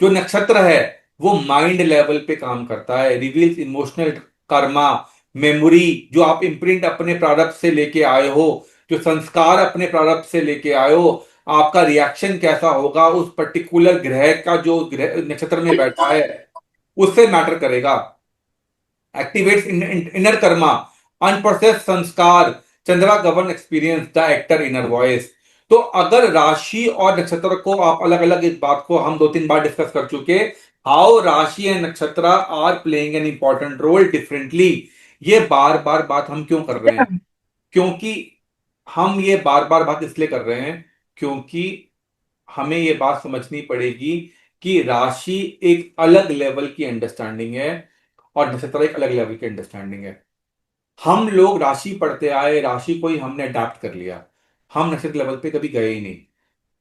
जो नक्षत्र है वो माइंड लेवल पे काम करता है, रिवील्स इमोशनल कर्मा, मेमोरी, जो आप इम्प्रिंट अपने प्रारब्ध से लेके आए हो, जो संस्कार अपने प्रारब्ध से लेके आए हो, आपका रिएक्शन कैसा होगा उस पर्टिकुलर ग्रह का जो ग्रह नक्षत्र में बैठा है उससे मैटर करेगा। एक्टिवेट्स इनर कर्मा, अनप्रोसेस्ड संस्कार, Chandra govern experience the actor inner voice. तो अगर राशि और नक्षत्र को आप अलग अलग, इस बात को हम 2-3 बार डिस्कस कर चुके, how rashi and nakshatra are playing an important role differently. ये बार बार बात हम क्यों कर रहे हैं? क्योंकि हम ये बार बार बात इसलिए कर रहे हैं क्योंकि हमें ये बात समझनी पड़ेगी कि राशि एक अलग लेवल की अंडरस्टैंडिंग है और नक्षत्र एक अलग लेवल की अंडरस्टैंडिंग है। हम लोग राशि पढ़ते आए, राशि को ही हमने अडेप्ट कर लिया, हम नक्षत्र लेवल पे कभी गए ही नहीं।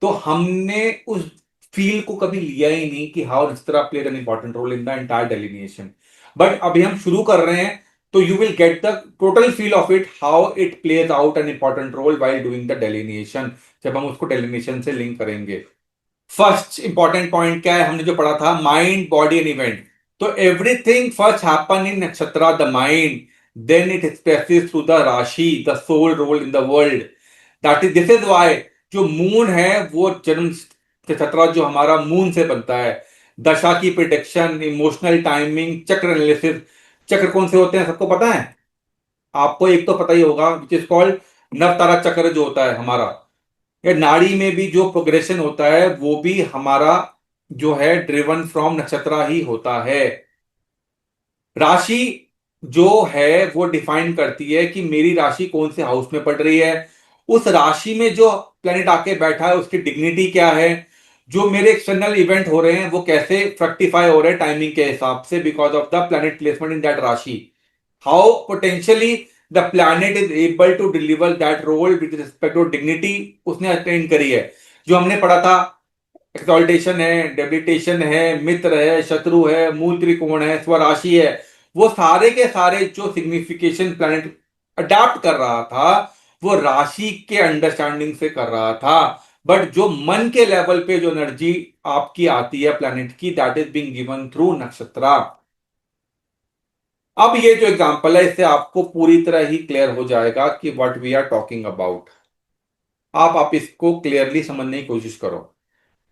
तो हमने उस फील को कभी लिया ही नहीं कि how nakshatra played an important role in the entire delineation. But अभी हम शुरू कर रहे हैं तो you will get the total feel of it, how it plays out an important role while doing the delineation, जब हम उसको डेलिनेशन से लिंक करेंगे। फर्स्ट इंपॉर्टेंट पॉइंट क्या है, हमने जो पढ़ा था, माइंड, बॉडी एंड इवेंट। तो everything first happen in nakshatra the mind, then it expresses through the rashi the soul role in the world. That is, this is why जो मून है वो जन्म नक्षत्र जो हमारा मून से बनता है। दशा की प्रिडिक्शन, इमोशनल टाइमिंग, चक्र एनालिसिस। चक्र कौन से होते हैं सबको पता है? आपको एक तो पता ही होगा, विच इज कॉल्ड नवतारा चक्र जो होता है हमारा। या नाड़ी में भी जो प्रोग्रेशन होता है वो भी हमारा जो है ड्रिवन फ्रॉम नक्षत्र ही होता है। राशि जो है वो डिफाइन करती है कि मेरी राशि कौन से हाउस में पड़ रही है, उस राशि में जो प्लेनेट आके बैठा है उसकी डिग्निटी क्या है, जो मेरे एक्सटर्नल इवेंट हो रहे हैं वो कैसे फ्रक्टिफाई हो रहे हैं टाइमिंग के हिसाब से because of the planet placement in that rashi. How potentially the planet is able to deliver that role with respect to dignity उसने अटेन करी है। जो हमने पढ़ा था, एक्सॉल्टेशन है, डेबिलिटेशन है, मित्र है, शत्रु है, मूल त्रिकोण है, स्वराशि है, वो सारे के सारे जो सिग्निफिकेशन प्लैनेट अडेप्ट कर रहा था वो राशि के अंडरस्टैंडिंग से कर रहा था। बट जो मन के लेवल पे जो एनर्जी आपकी आती है प्लैनेट की, that is being given through नक्षत्र। अब ये जो एग्जांपल है इससे आपको पूरी तरह ही क्लियर हो जाएगा कि what we are talking about. आप इसको क्लियरली समझने की कोशिश करो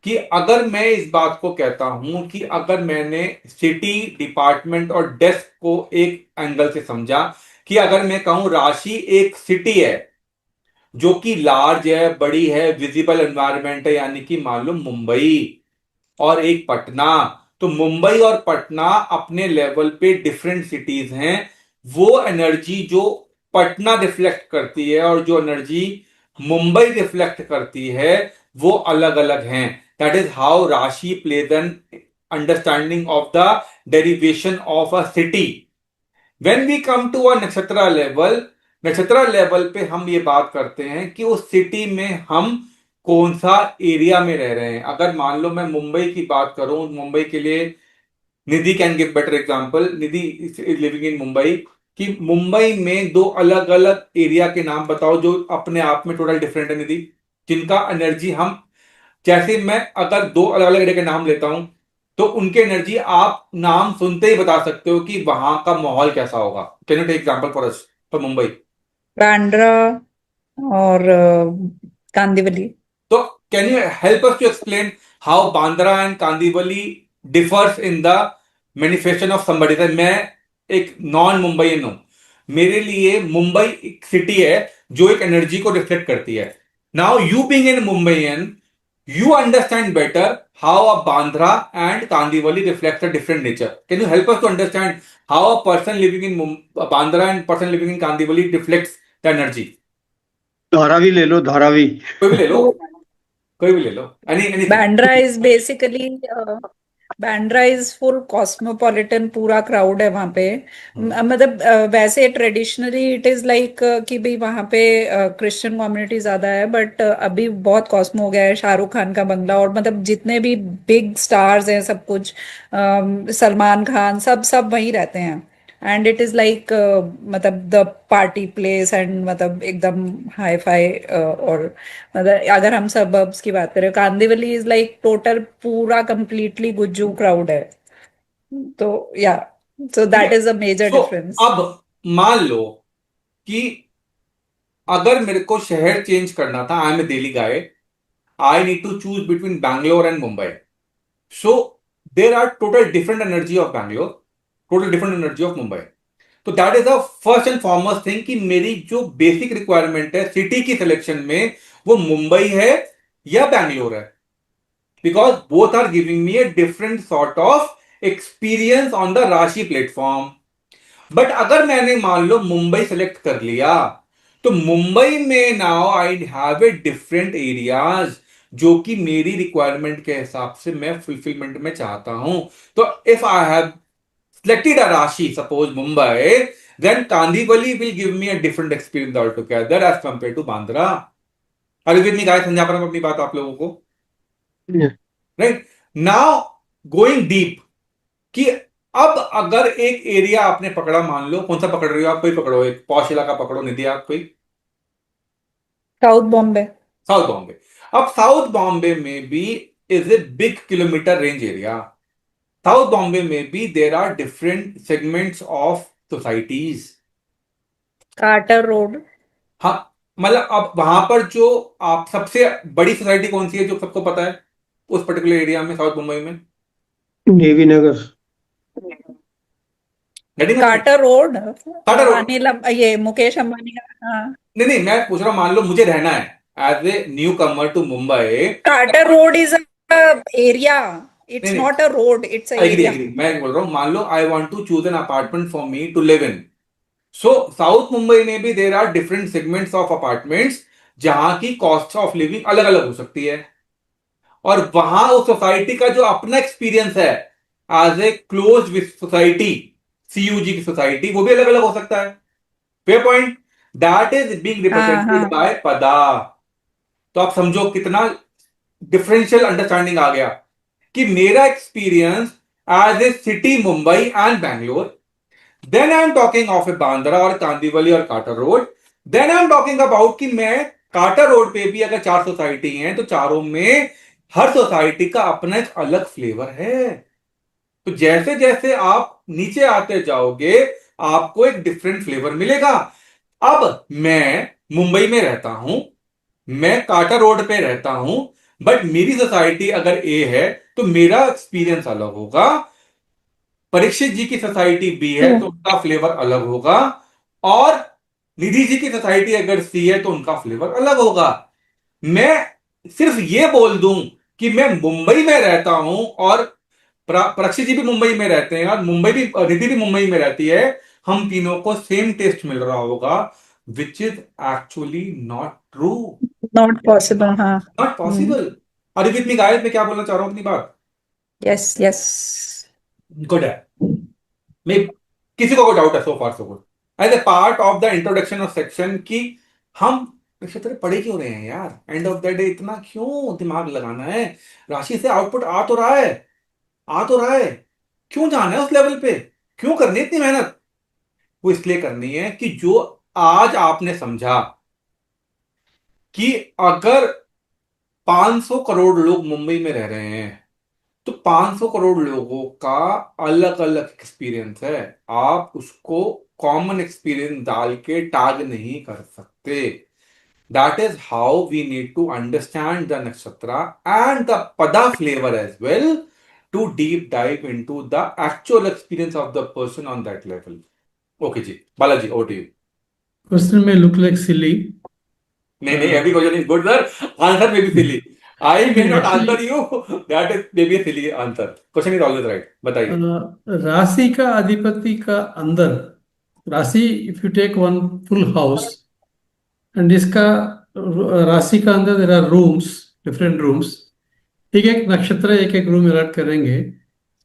कि अगर मैं इस बात को कहता हूं कि अगर मैंने सिटी, डिपार्टमेंट और डेस्क को एक एंगल से समझा कि अगर मैं कहूं राशि एक सिटी है जो कि लार्ज है, बड़ी है, विजिबल एनवायरनमेंट है, यानी कि मान लो मुंबई, और एक पटना, तो मुंबई और पटना अपने लेवल पे डिफरेंट सिटीज हैं। वो एनर्जी जो पटना रिफ्लेक्ट करती है और जो एनर्जी मुंबई रिफ्लेक्ट करती है वो अलग अलग हैं। That is how rashi plays an understanding of the derivation of a city. When we come to a nakshatra level पे हम ये बात करते हैं कि उस सिटी में हम कौन सा एरिया में रह रहे हैं। अगर मान लो मैं मुंबई की बात करूं, मुंबई के लिए Nidhi can give better example, Nidhi is living in Mumbai, कि मुंबई में दो अलग अलग एरिया के नाम बताओ जो अपने आप में टोटल डिफरेंट है निधि, जिनका एनर्जी हम, जैसे मैं अगर दो अलग अलग एरिया के नाम लेता हूं तो उनके एनर्जी आप नाम सुनते ही बता सकते हो कि वहां का माहौल कैसा होगा। Can you take example for us for Mumbai? Bandra और कांदिवली। तो can you help us to explain how Bandra and Kandivali differs in the manifestation of somebody? मैं एक नॉन मुंबईयन हूं, मेरे लिए मुंबई एक सिटी है जो एक एनर्जी को रिफ्लेक्ट करती है. Now you being in Mumbaian, you understand better how a Bandra and Kandivali reflects a different nature. Can you help us to understand how a person living in Bandra and person living in Kandivali reflects the energy? Dharavi ले लो, धारावी. कोई भी ले लो, So कोई भी ले लो, anything. Bandra is basically Bandra is full cosmopolitan, पूरा crowd है वहां पे. मतलब वैसे ट्रेडिशनली इट इज लाइक कि भाई वहां पे क्रिश्चियन कम्युनिटी ज्यादा है, बट अभी बहुत कॉस्मो हो गया है. शाहरुख खान का बंगला और मतलब जितने भी बिग स्टार्स हैं सब कुछ, सलमान खान, सब सब वहीं रहते हैं. एंड इट इज लाइक मतलब द पार्टी प्लेस एंड मतलब एकदम हाई फाई. और मतलब अगर हम सबर्ब्स की बात करें, कांदिवली इज लाइक टोटल पूरा कंप्लीटली गुज्जू क्राउड है. तो या so that is a major So, difference. अब मान लो कि अगर मेरे को शहर चेंज करना था, I am a Delhi guy, I need to choose between Bangalore and Mumbai. So there are total different energy of Bangalore, total different energy of Mumbai. तो that is the first and foremost thing कि मेरी जो बेसिक रिक्वायरमेंट है city की selection में, वो मुंबई है या बैंगलोर है. Because both are giving me a different sort of experience on the rashi platform. But अगर मैंने मान लो मुंबई सेलेक्ट कर लिया, तो मुंबई में now I have a different areas जो कि मेरी रिक्वायरमेंट के हिसाब से मैं फुलफिलमेंट में चाहता हूं. तो if I have selected a Rashi, suppose Mumbai, then Kandivali will give me a different experience altogether as compared to Bandra. Are you with me guys? समझा पा रहा हूं अपनी बात आप लोगों को? Yeah. Right? Now, going deep, कि अब अगर एक एरिया आपने पकड़ा, मान लो, कौन सा पकड़ रही हो आप? कोई पकड़ो, एक पॉश इलाका पकड़ो, निधि आप कोई. साउथ बॉम्बे. साउथ बॉम्बे. अब साउथ बॉम्बे में भी is a big kilometre range area. South Bombay में भी there are different segments of societies. Carter Road. हाँ, मतलब अब वहां पर जो आप सबसे बड़ी सोसाइटी कौन सी है जो सबको पता है उस पर्टिकुलर एरिया में, साउथ मुंबई में? Navy Nagar. Getting my point? Carter Road. Carter Road. Anil ये मुकेश अंबानी का. हाँ. नहीं नहीं, मैं पूछ रहा हूँ, मान लो मुझे रहना है as a newcomer to Mumbai. Carter road is a area. It's नहीं, not a road, it's a agri area. Agri, मैं बोल रहा हूँ, मान लो I want to choose an apartment for me to live in. So south Mumbai में भी there are different segments of apartments जहां की कॉस्ट ऑफ लिविंग अलग अलग हो सकती है. और वहां उस सोसाइटी का जो अपना एक्सपीरियंस है as a close with society, CUG की सोसाइटी, वो भी अलग अलग हो सकता है. Fair point. That is being represented by pada. तो आप समझो कितना डिफरेंशियल अंडरस्टैंडिंग आ गया कि मेरा experience as a city Mumbai and Bangalore, then I am talking of a Bandra और कांदीवली और Carter road, then I am talking about कि मैं काटर रोड पे भी अगर 4 सोसाइटी हैं तो चारों में हर सोसाइटी का अपना एक अलग फ्लेवर है. तो जैसे जैसे आप नीचे आते जाओगे आपको एक डिफरेंट फ्लेवर मिलेगा. अब मैं मुंबई में रहता हूं, मैं काटर रोड पे रहता हूं, बट मेरी सोसाइटी अगर ए है तो मेरा एक्सपीरियंस अलग होगा. परीक्षित जी की सोसाइटी बी है तो उनका फ्लेवर अलग होगा. और निधि जी की सोसाइटी अगर सी है तो उनका फ्लेवर अलग होगा. मैं सिर्फ ये बोल दूं कि मैं मुंबई में रहता हूं और परीक्षित जी भी मुंबई में रहते हैं और निधि भी मुंबई में रहती है, हम तीनों को सेम टेस्ट मिल रहा होगा, which is actually not true. Not possible. हाँ. Not possible. Are you with me guys? मैं क्या बोलना चाह रहा हूं अपनी बात? Yes yes. गुड है. मैं किसी को डाउट है? So far so good. As a part of the introduction of section कि हम नक्षत्र पढ़े क्यों रहे हैं यार? एंड ऑफ द डे इतना क्यों दिमाग लगाना है? राशि से आउटपुट आ तो रहा है, आ तो रहा है, क्यों जाना है उस लेवल पे? क्यों करनी है इतनी मेहनत? वो इसलिए करनी है कि जो आज आपने समझा कि अगर 500 करोड़ लोग मुंबई में रह रहे हैं तो 500 करोड़ लोगों का अलग अलग एक्सपीरियंस है. आप उसको कॉमन एक्सपीरियंस डाल के टैग नहीं कर सकते. That is how we need to understand the nakshatra and the pada flavour as well, to deep dive into the actual experience of the person on that level. Okay ji, Balaji over to you. Question may look like silly. नहीं नहीं, every question is good, sir. Answer may be silly. I may not answer Actually, you. That is maybe a silly answer. Question is always right. बताइए। राशि का अधिपति का अंदर राशि, if you take one full house and इसका राशि का अंदर there are rooms, different rooms. ठीक है, एक नक्षत्र एक एक रूम अलॉट करेंगे।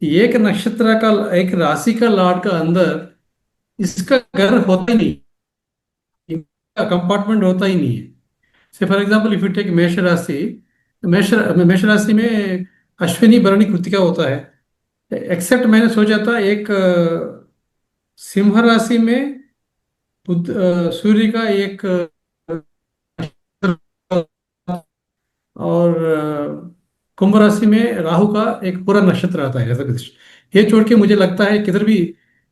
एक नक्षत्र का, एक राशि का लॉर्ड का अंदर इसका घर होता ही नहीं, कंपार्टमेंट होता ही नहीं है। Say for example if you take Mesh rashi, मेष राशि में अश्विनी भरणी कृतिका होता है। एक्सेप्ट मैंने सोचा था एक सिंह राशि में सूर्य का एक और कुंभ राशि में राहु का एक पूरा नक्षत्र आता है ऐसा कुछ। ये छोड़ के मुझे लगता है किधर भी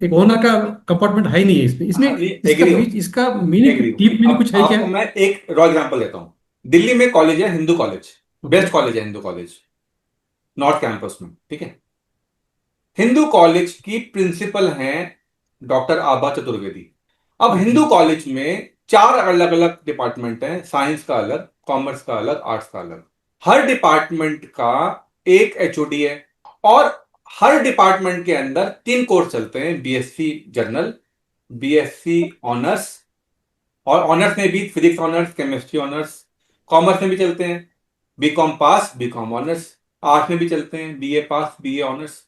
एक ओनर का कंपार्टमेंट है ही नहीं है इसमें। इसमें agree हूँ। इसका मीनिंग, Agree हूँ। डीप मीनिंग कुछ है क्या? आपको मैं एक रॉ एग्जाम्पल देता हूँ। दिल्ली में कॉलेज है, हिंदू कॉलेज, बेस्ट कॉलेज है हिंदू कॉलेज, नॉर्थ कैंपस में, ठीक है। हिंदू कॉलेज की प्रिंसिपल हैं डॉक्टर आभा चतुर्वेदी। अब हिंदू कॉलेज में 4 अलग अलग डिपार्टमेंट हैं, साइंस का अलग, कॉमर्स का अलग, आर्ट्स का अलग। हर डिपार्टमेंट का एक एचओडी है और हर डिपार्टमेंट के अंदर 3 कोर्स चलते हैं, बीएससी जनरल, बीएससी ऑनर्स, और ऑनर्स में भी physics honours, chemistry honours. Commerce में भी चलते हैं BCom pass, BCom honours. Arts में भी चलते हैं बीए पास, बीए ऑनर्स।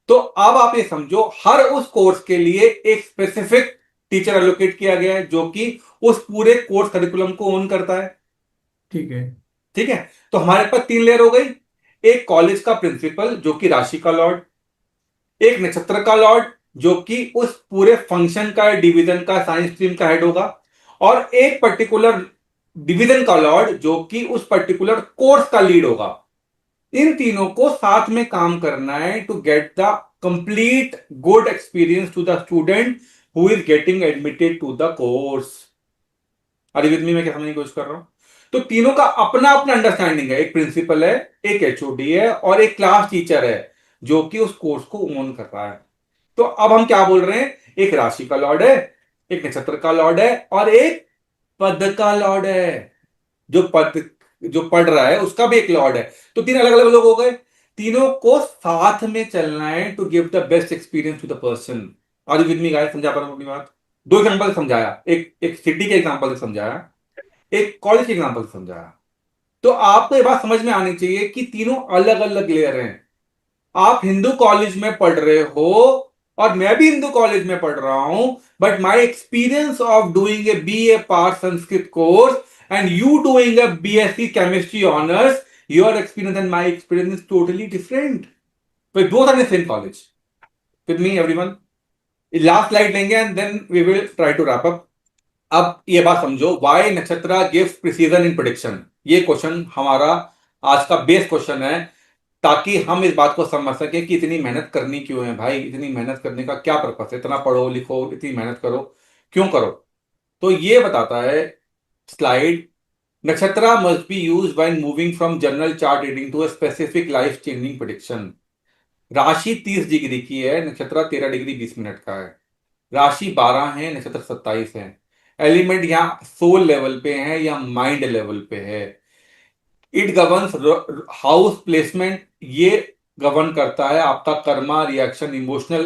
तो अब आप ये समझो, हर उस कोर्स के लिए एक स्पेसिफिक टीचर एलोकेट किया गया है जो कि उस पूरे कोर्स करिकुलम को ओन करता है। ठीक है। ठीक है, तो हमारे पास 3 लेयर हो गई। एक कॉलेज का प्रिंसिपल जो कि राशि का लॉर्ड, एक नक्षत्र का लॉर्ड जो कि उस पूरे फंक्शन का, डिवीजन का, साइंस स्ट्रीम का हेड होगा, और एक पर्टिकुलर डिवीजन का लॉर्ड जो कि उस पर्टिकुलर कोर्स का लीड होगा। इन तीनों को साथ में काम करना है to get the complete good experience to the student who is getting admitted to the course. Are with me, मैं क्या समझने की कोशिश कर रहा हूं? तो तीनों का अपना अपना अंडरस्टैंडिंग है। एक प्रिंसिपल है, एक एचओडी है, और एक क्लास टीचर है जो कि उस कोर्स को ओन कर रहा है। तो अब हम क्या बोल रहे हैं? एक राशि का लॉर्ड है, एक नक्षत्र का लॉर्ड है, और एक पद का लॉर्ड है। जो पढ़ रहा है उसका भी एक लॉर्ड है। तो 3 अलग अलग लोग हो गए। तीनों को साथ में चलना है to give the best experience to the person. Are you with me guys? समझा पा रहा हूं अपनी बात? 2 एग्जांपल समझाया, एक सिटी के एग्जांपल से समझाया, एक कॉलेज के एग्जांपल से समझाया। तो आपको ये बात समझ में आनी चाहिए कि तीनों अलग अलग लेयर हैं। आप हिंदू कॉलेज में पढ़ रहे हो और मैं भी हिंदू कॉलेज में पढ़ रहा हूं, but my experience of doing a BA part Sanskrit course and you doing a BSc chemistry honors, your experience and my experience is totally different. But both are in the same college. With me, everyone. Last slide लेंगे and then we will try to wrap up. अब ये बात समझो, why नक्षत्र gives precision in prediction? ये question हमारा आज का बेस क्वेश्चन है, ताकि हम इस बात को समझ सके कि इतनी मेहनत करनी क्यों है भाई, इतनी मेहनत करने का क्या पर्पस है, इतना पढ़ो लिखो, इतनी मेहनत करो, क्यों करो? तो ये बताता है slide, Nakshatra must be used when moving from general chart reading to a specific life changing prediction. राशि 30 डिग्री की है, नक्षत्र 13 डिग्री 20 मिनट का है। राशि 12 है, नक्षत्र 27 है। एलिमेंट यहाँ सोल लेवल पे है या माइंड लेवल पे है। इट गवर्न्स हाउस प्लेसमेंट, ये गवर्न करता है आपका कर्मा, रिएक्शन, इमोशनल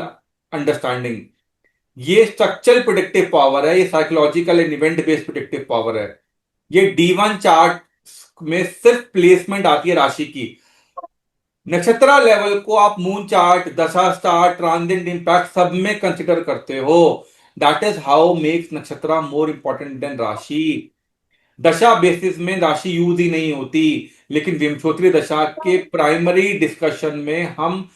अंडरस्टैंडिंग। ये स्ट्रक्चरल प्रिडिक्टिव पावर है, ये psychological and event based predictive power है। ये D1 चार्ट में सिर्फ प्लेसमेंट आती है राशि की। नक्षत्र लेवल को आप मून चार्ट, दशा स्टार, ट्रांजिएंट इंपैक्ट सब में कंसिडर करते हो। दैट इज हाउ मेक्स नक्षत्र मोर इंपॉर्टेंट देन राशि। दशा बेसिस में राशि यूज ही नहीं होती, लेकिन विंशोत्तरी दशा के प्राइमरी डिस्कशन में हम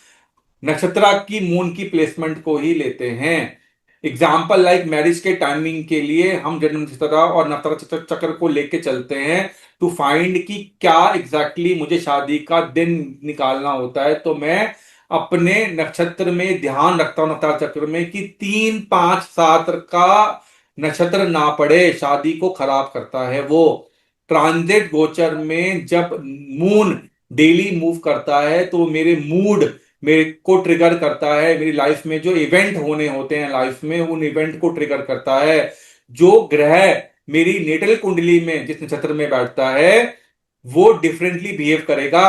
नक्षत्र की मून की प्लेसमेंट को ही लेते हैं। एग्जाम्पल लाइक मैरिज के टाइमिंग के लिए हम जन्म नक्षत्र और नक्षत्र चक्र को लेके चलते हैं टू फाइंड कि क्या एग्जैक्टली मुझे शादी का दिन निकालना होता है। तो मैं अपने नक्षत्र में ध्यान रखता हूं, नक्षत्र चक्र में, कि 3, 5, 7 का नक्षत्र ना पड़े, शादी को खराब करता है वो। ट्रांजिट गोचर में जब मून डेली मूव करता है तो मेरे मूड मेरे को ट्रिगर करता है, मेरी लाइफ में जो इवेंट होने होते हैं लाइफ में उन इवेंट को ट्रिगर करता है। जो ग्रह मेरी नेटल कुंडली में जिस नक्षत्र में बैठता है वो डिफरेंटली बिहेव करेगा।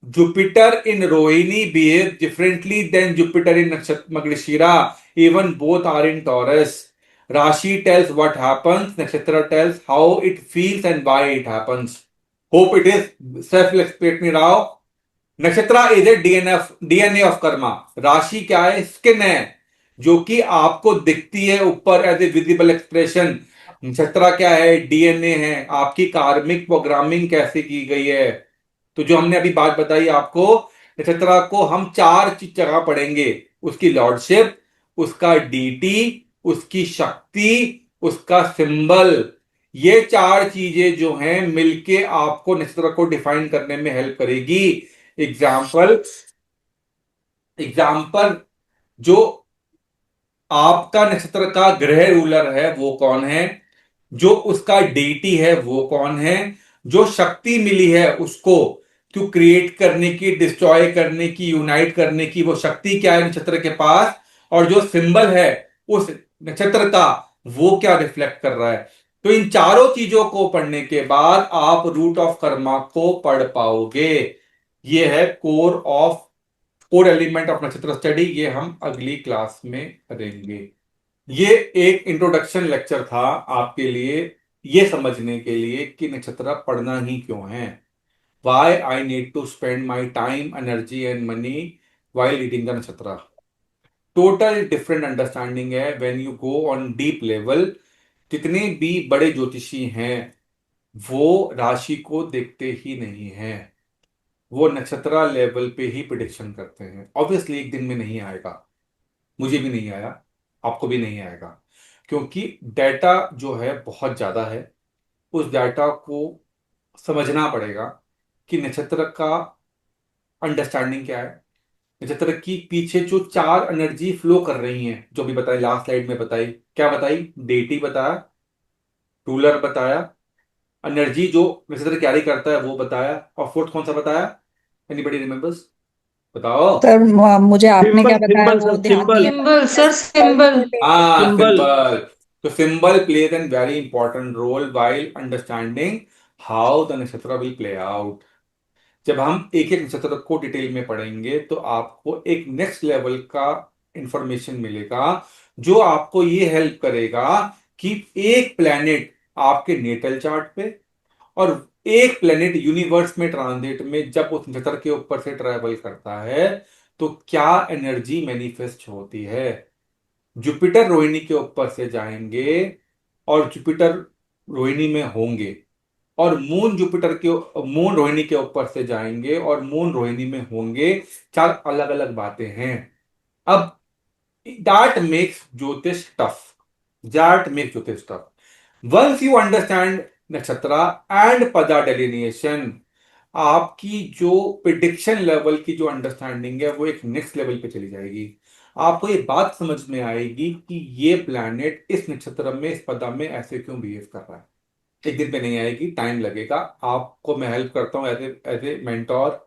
Jupiter in Rohini behave differently then Jupiter in nakshatra Mrigashira, even both are in Taurus. Rashi tells what happens, nakshatra tells how it feels and why it happens. Hope it is self-explanatory now. नक्षत्र is a DNA of Karma. राशि क्या है? Skin है जो कि आपको दिखती है ऊपर एज ए विजिबल एक्सप्रेशन। नक्षत्र क्या है? डीएनए है, आपकी कार्मिक प्रोग्रामिंग कैसे की गई है। तो जो हमने अभी बात बताई आपको, नक्षत्र को हम 4 जगह पढ़ेंगे, उसकी लॉर्डशिप, उसका डीटी, उसकी शक्ति, उसका सिंबल। ये 4 चीजें जो हैं मिलके आपको नक्षत्र को डिफाइन करने में हेल्प करेगी। एग्जाम्पल जो आपका नक्षत्र का ग्रह रूलर है वो कौन है, जो उसका डीटी है वो कौन है, जो शक्ति मिली है उसको टू क्रिएट करने की, डिस्ट्रॉय करने की, यूनाइट करने की, वो शक्ति क्या है नक्षत्र के पास, और जो सिंबल है उस नक्षत्र का वो क्या रिफ्लेक्ट कर रहा है। तो इन चारों चीजों को पढ़ने के बाद आप रूट ऑफ कर्मा को पढ़ पाओगे। ये है कोर एलिमेंट ऑफ नक्षत्र स्टडी। ये हम अगली क्लास में करेंगे। ये एक इंट्रोडक्शन लेक्चर था आपके लिए, ये समझने के लिए कि नक्षत्र पढ़ना ही क्यों है। Why I need to spend my time, energy and money while reading the नक्षत्र। टोटल डिफरेंट अंडरस्टैंडिंग है when you go on deep level. जितने भी बड़े ज्योतिषी हैं वो राशि को देखते ही नहीं हैं, वो नक्षत्र लेवल पे ही प्रिडिक्शन करते हैं। ऑब्वियसली एक दिन में नहीं आएगा, मुझे भी नहीं आया, आपको भी नहीं आएगा, क्योंकि डाटा जो है बहुत ज्यादा है। उस डाटा को समझना पड़ेगा कि नक्षत्र का अंडरस्टैंडिंग क्या है, नक्षत्र की पीछे जो 4 एनर्जी फ्लो कर रही हैं, जो भी बताई लास्ट स्लाइड में बताई। क्या बताई? डेटी बताया, रूलर बताया, एनर्जी जो नक्षत्र कैरी करता है वो बताया, और फोर्थ कौन सा बताया? Anybody remembers? बताओ। सर मुझे आपने क्या सिंबल बताया सिंबल वो सर ध्यान नहीं है। Symbol sir, symbol. हाँ, सिंबल सिंबल। तो symbol plays an very important role while understanding how the nakshatra will play out. जब हम एक एक नक्षत्र को डिटेल में पढ़ेंगे तो आपको एक नेक्स्ट लेवल का इंफॉर्मेशन मिलेगा जो आपको ये हेल्प करेगा कि एक प्लेनेट आपके नेटल चार्ट पे और एक प्लेनेट यूनिवर्स में ट्रांजिट में जब उस नक्षत्र के ऊपर से ट्रैवल करता है तो क्या एनर्जी मैनिफेस्ट होती है। जुपिटर रोहिणी के ऊपर से जाएंगे और जुपिटर रोहिणी में होंगे, और मून रोहिणी के ऊपर से जाएंगे और मून रोहिणी में होंगे। 4 अलग अलग बातें हैं। अब दैट मेक्स ज्योतिष टफ, वंस यू अंडरस्टैंड नक्षत्र एंड पदा डेलिनेशन, आपकी जो प्रिडिक्शन लेवल की जो अंडरस्टैंडिंग है वो एक नेक्स्ट लेवल पे चली जाएगी। आपको ये बात समझ में आएगी कि ये प्लैनेट इस नक्षत्र में, इस पदा में ऐसे क्यों बिहेव कर रहा है। एक दिन पे नहीं आएगी, टाइम लगेगा। आपको मैं हेल्प करता हूँ एज ए मेंटोर।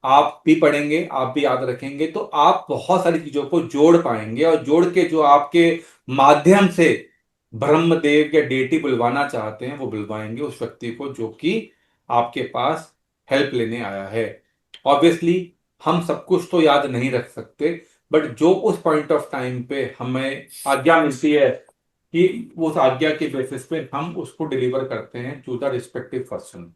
आप भी पढ़ेंगे, आप भी याद रखेंगे, तो आप बहुत सारी चीजों को जोड़ पाएंगे, और जोड़ के जो आपके माध्यम से ब्रह्मदेव या डेटी बुलवाना चाहते हैं वो बुलवाएंगे उस व्यक्ति को जो कि आपके पास हेल्प लेने आया है। ऑब्वियसली हम सब कुछ तो याद नहीं रख सकते, बट जो उस पॉइंट ऑफ टाइम पे हमें आज्ञा मिलती है कि उस आज्ञा के बेसिस पे हम उसको डिलीवर करते हैं टू द रिस्पेक्टिव पर्सन।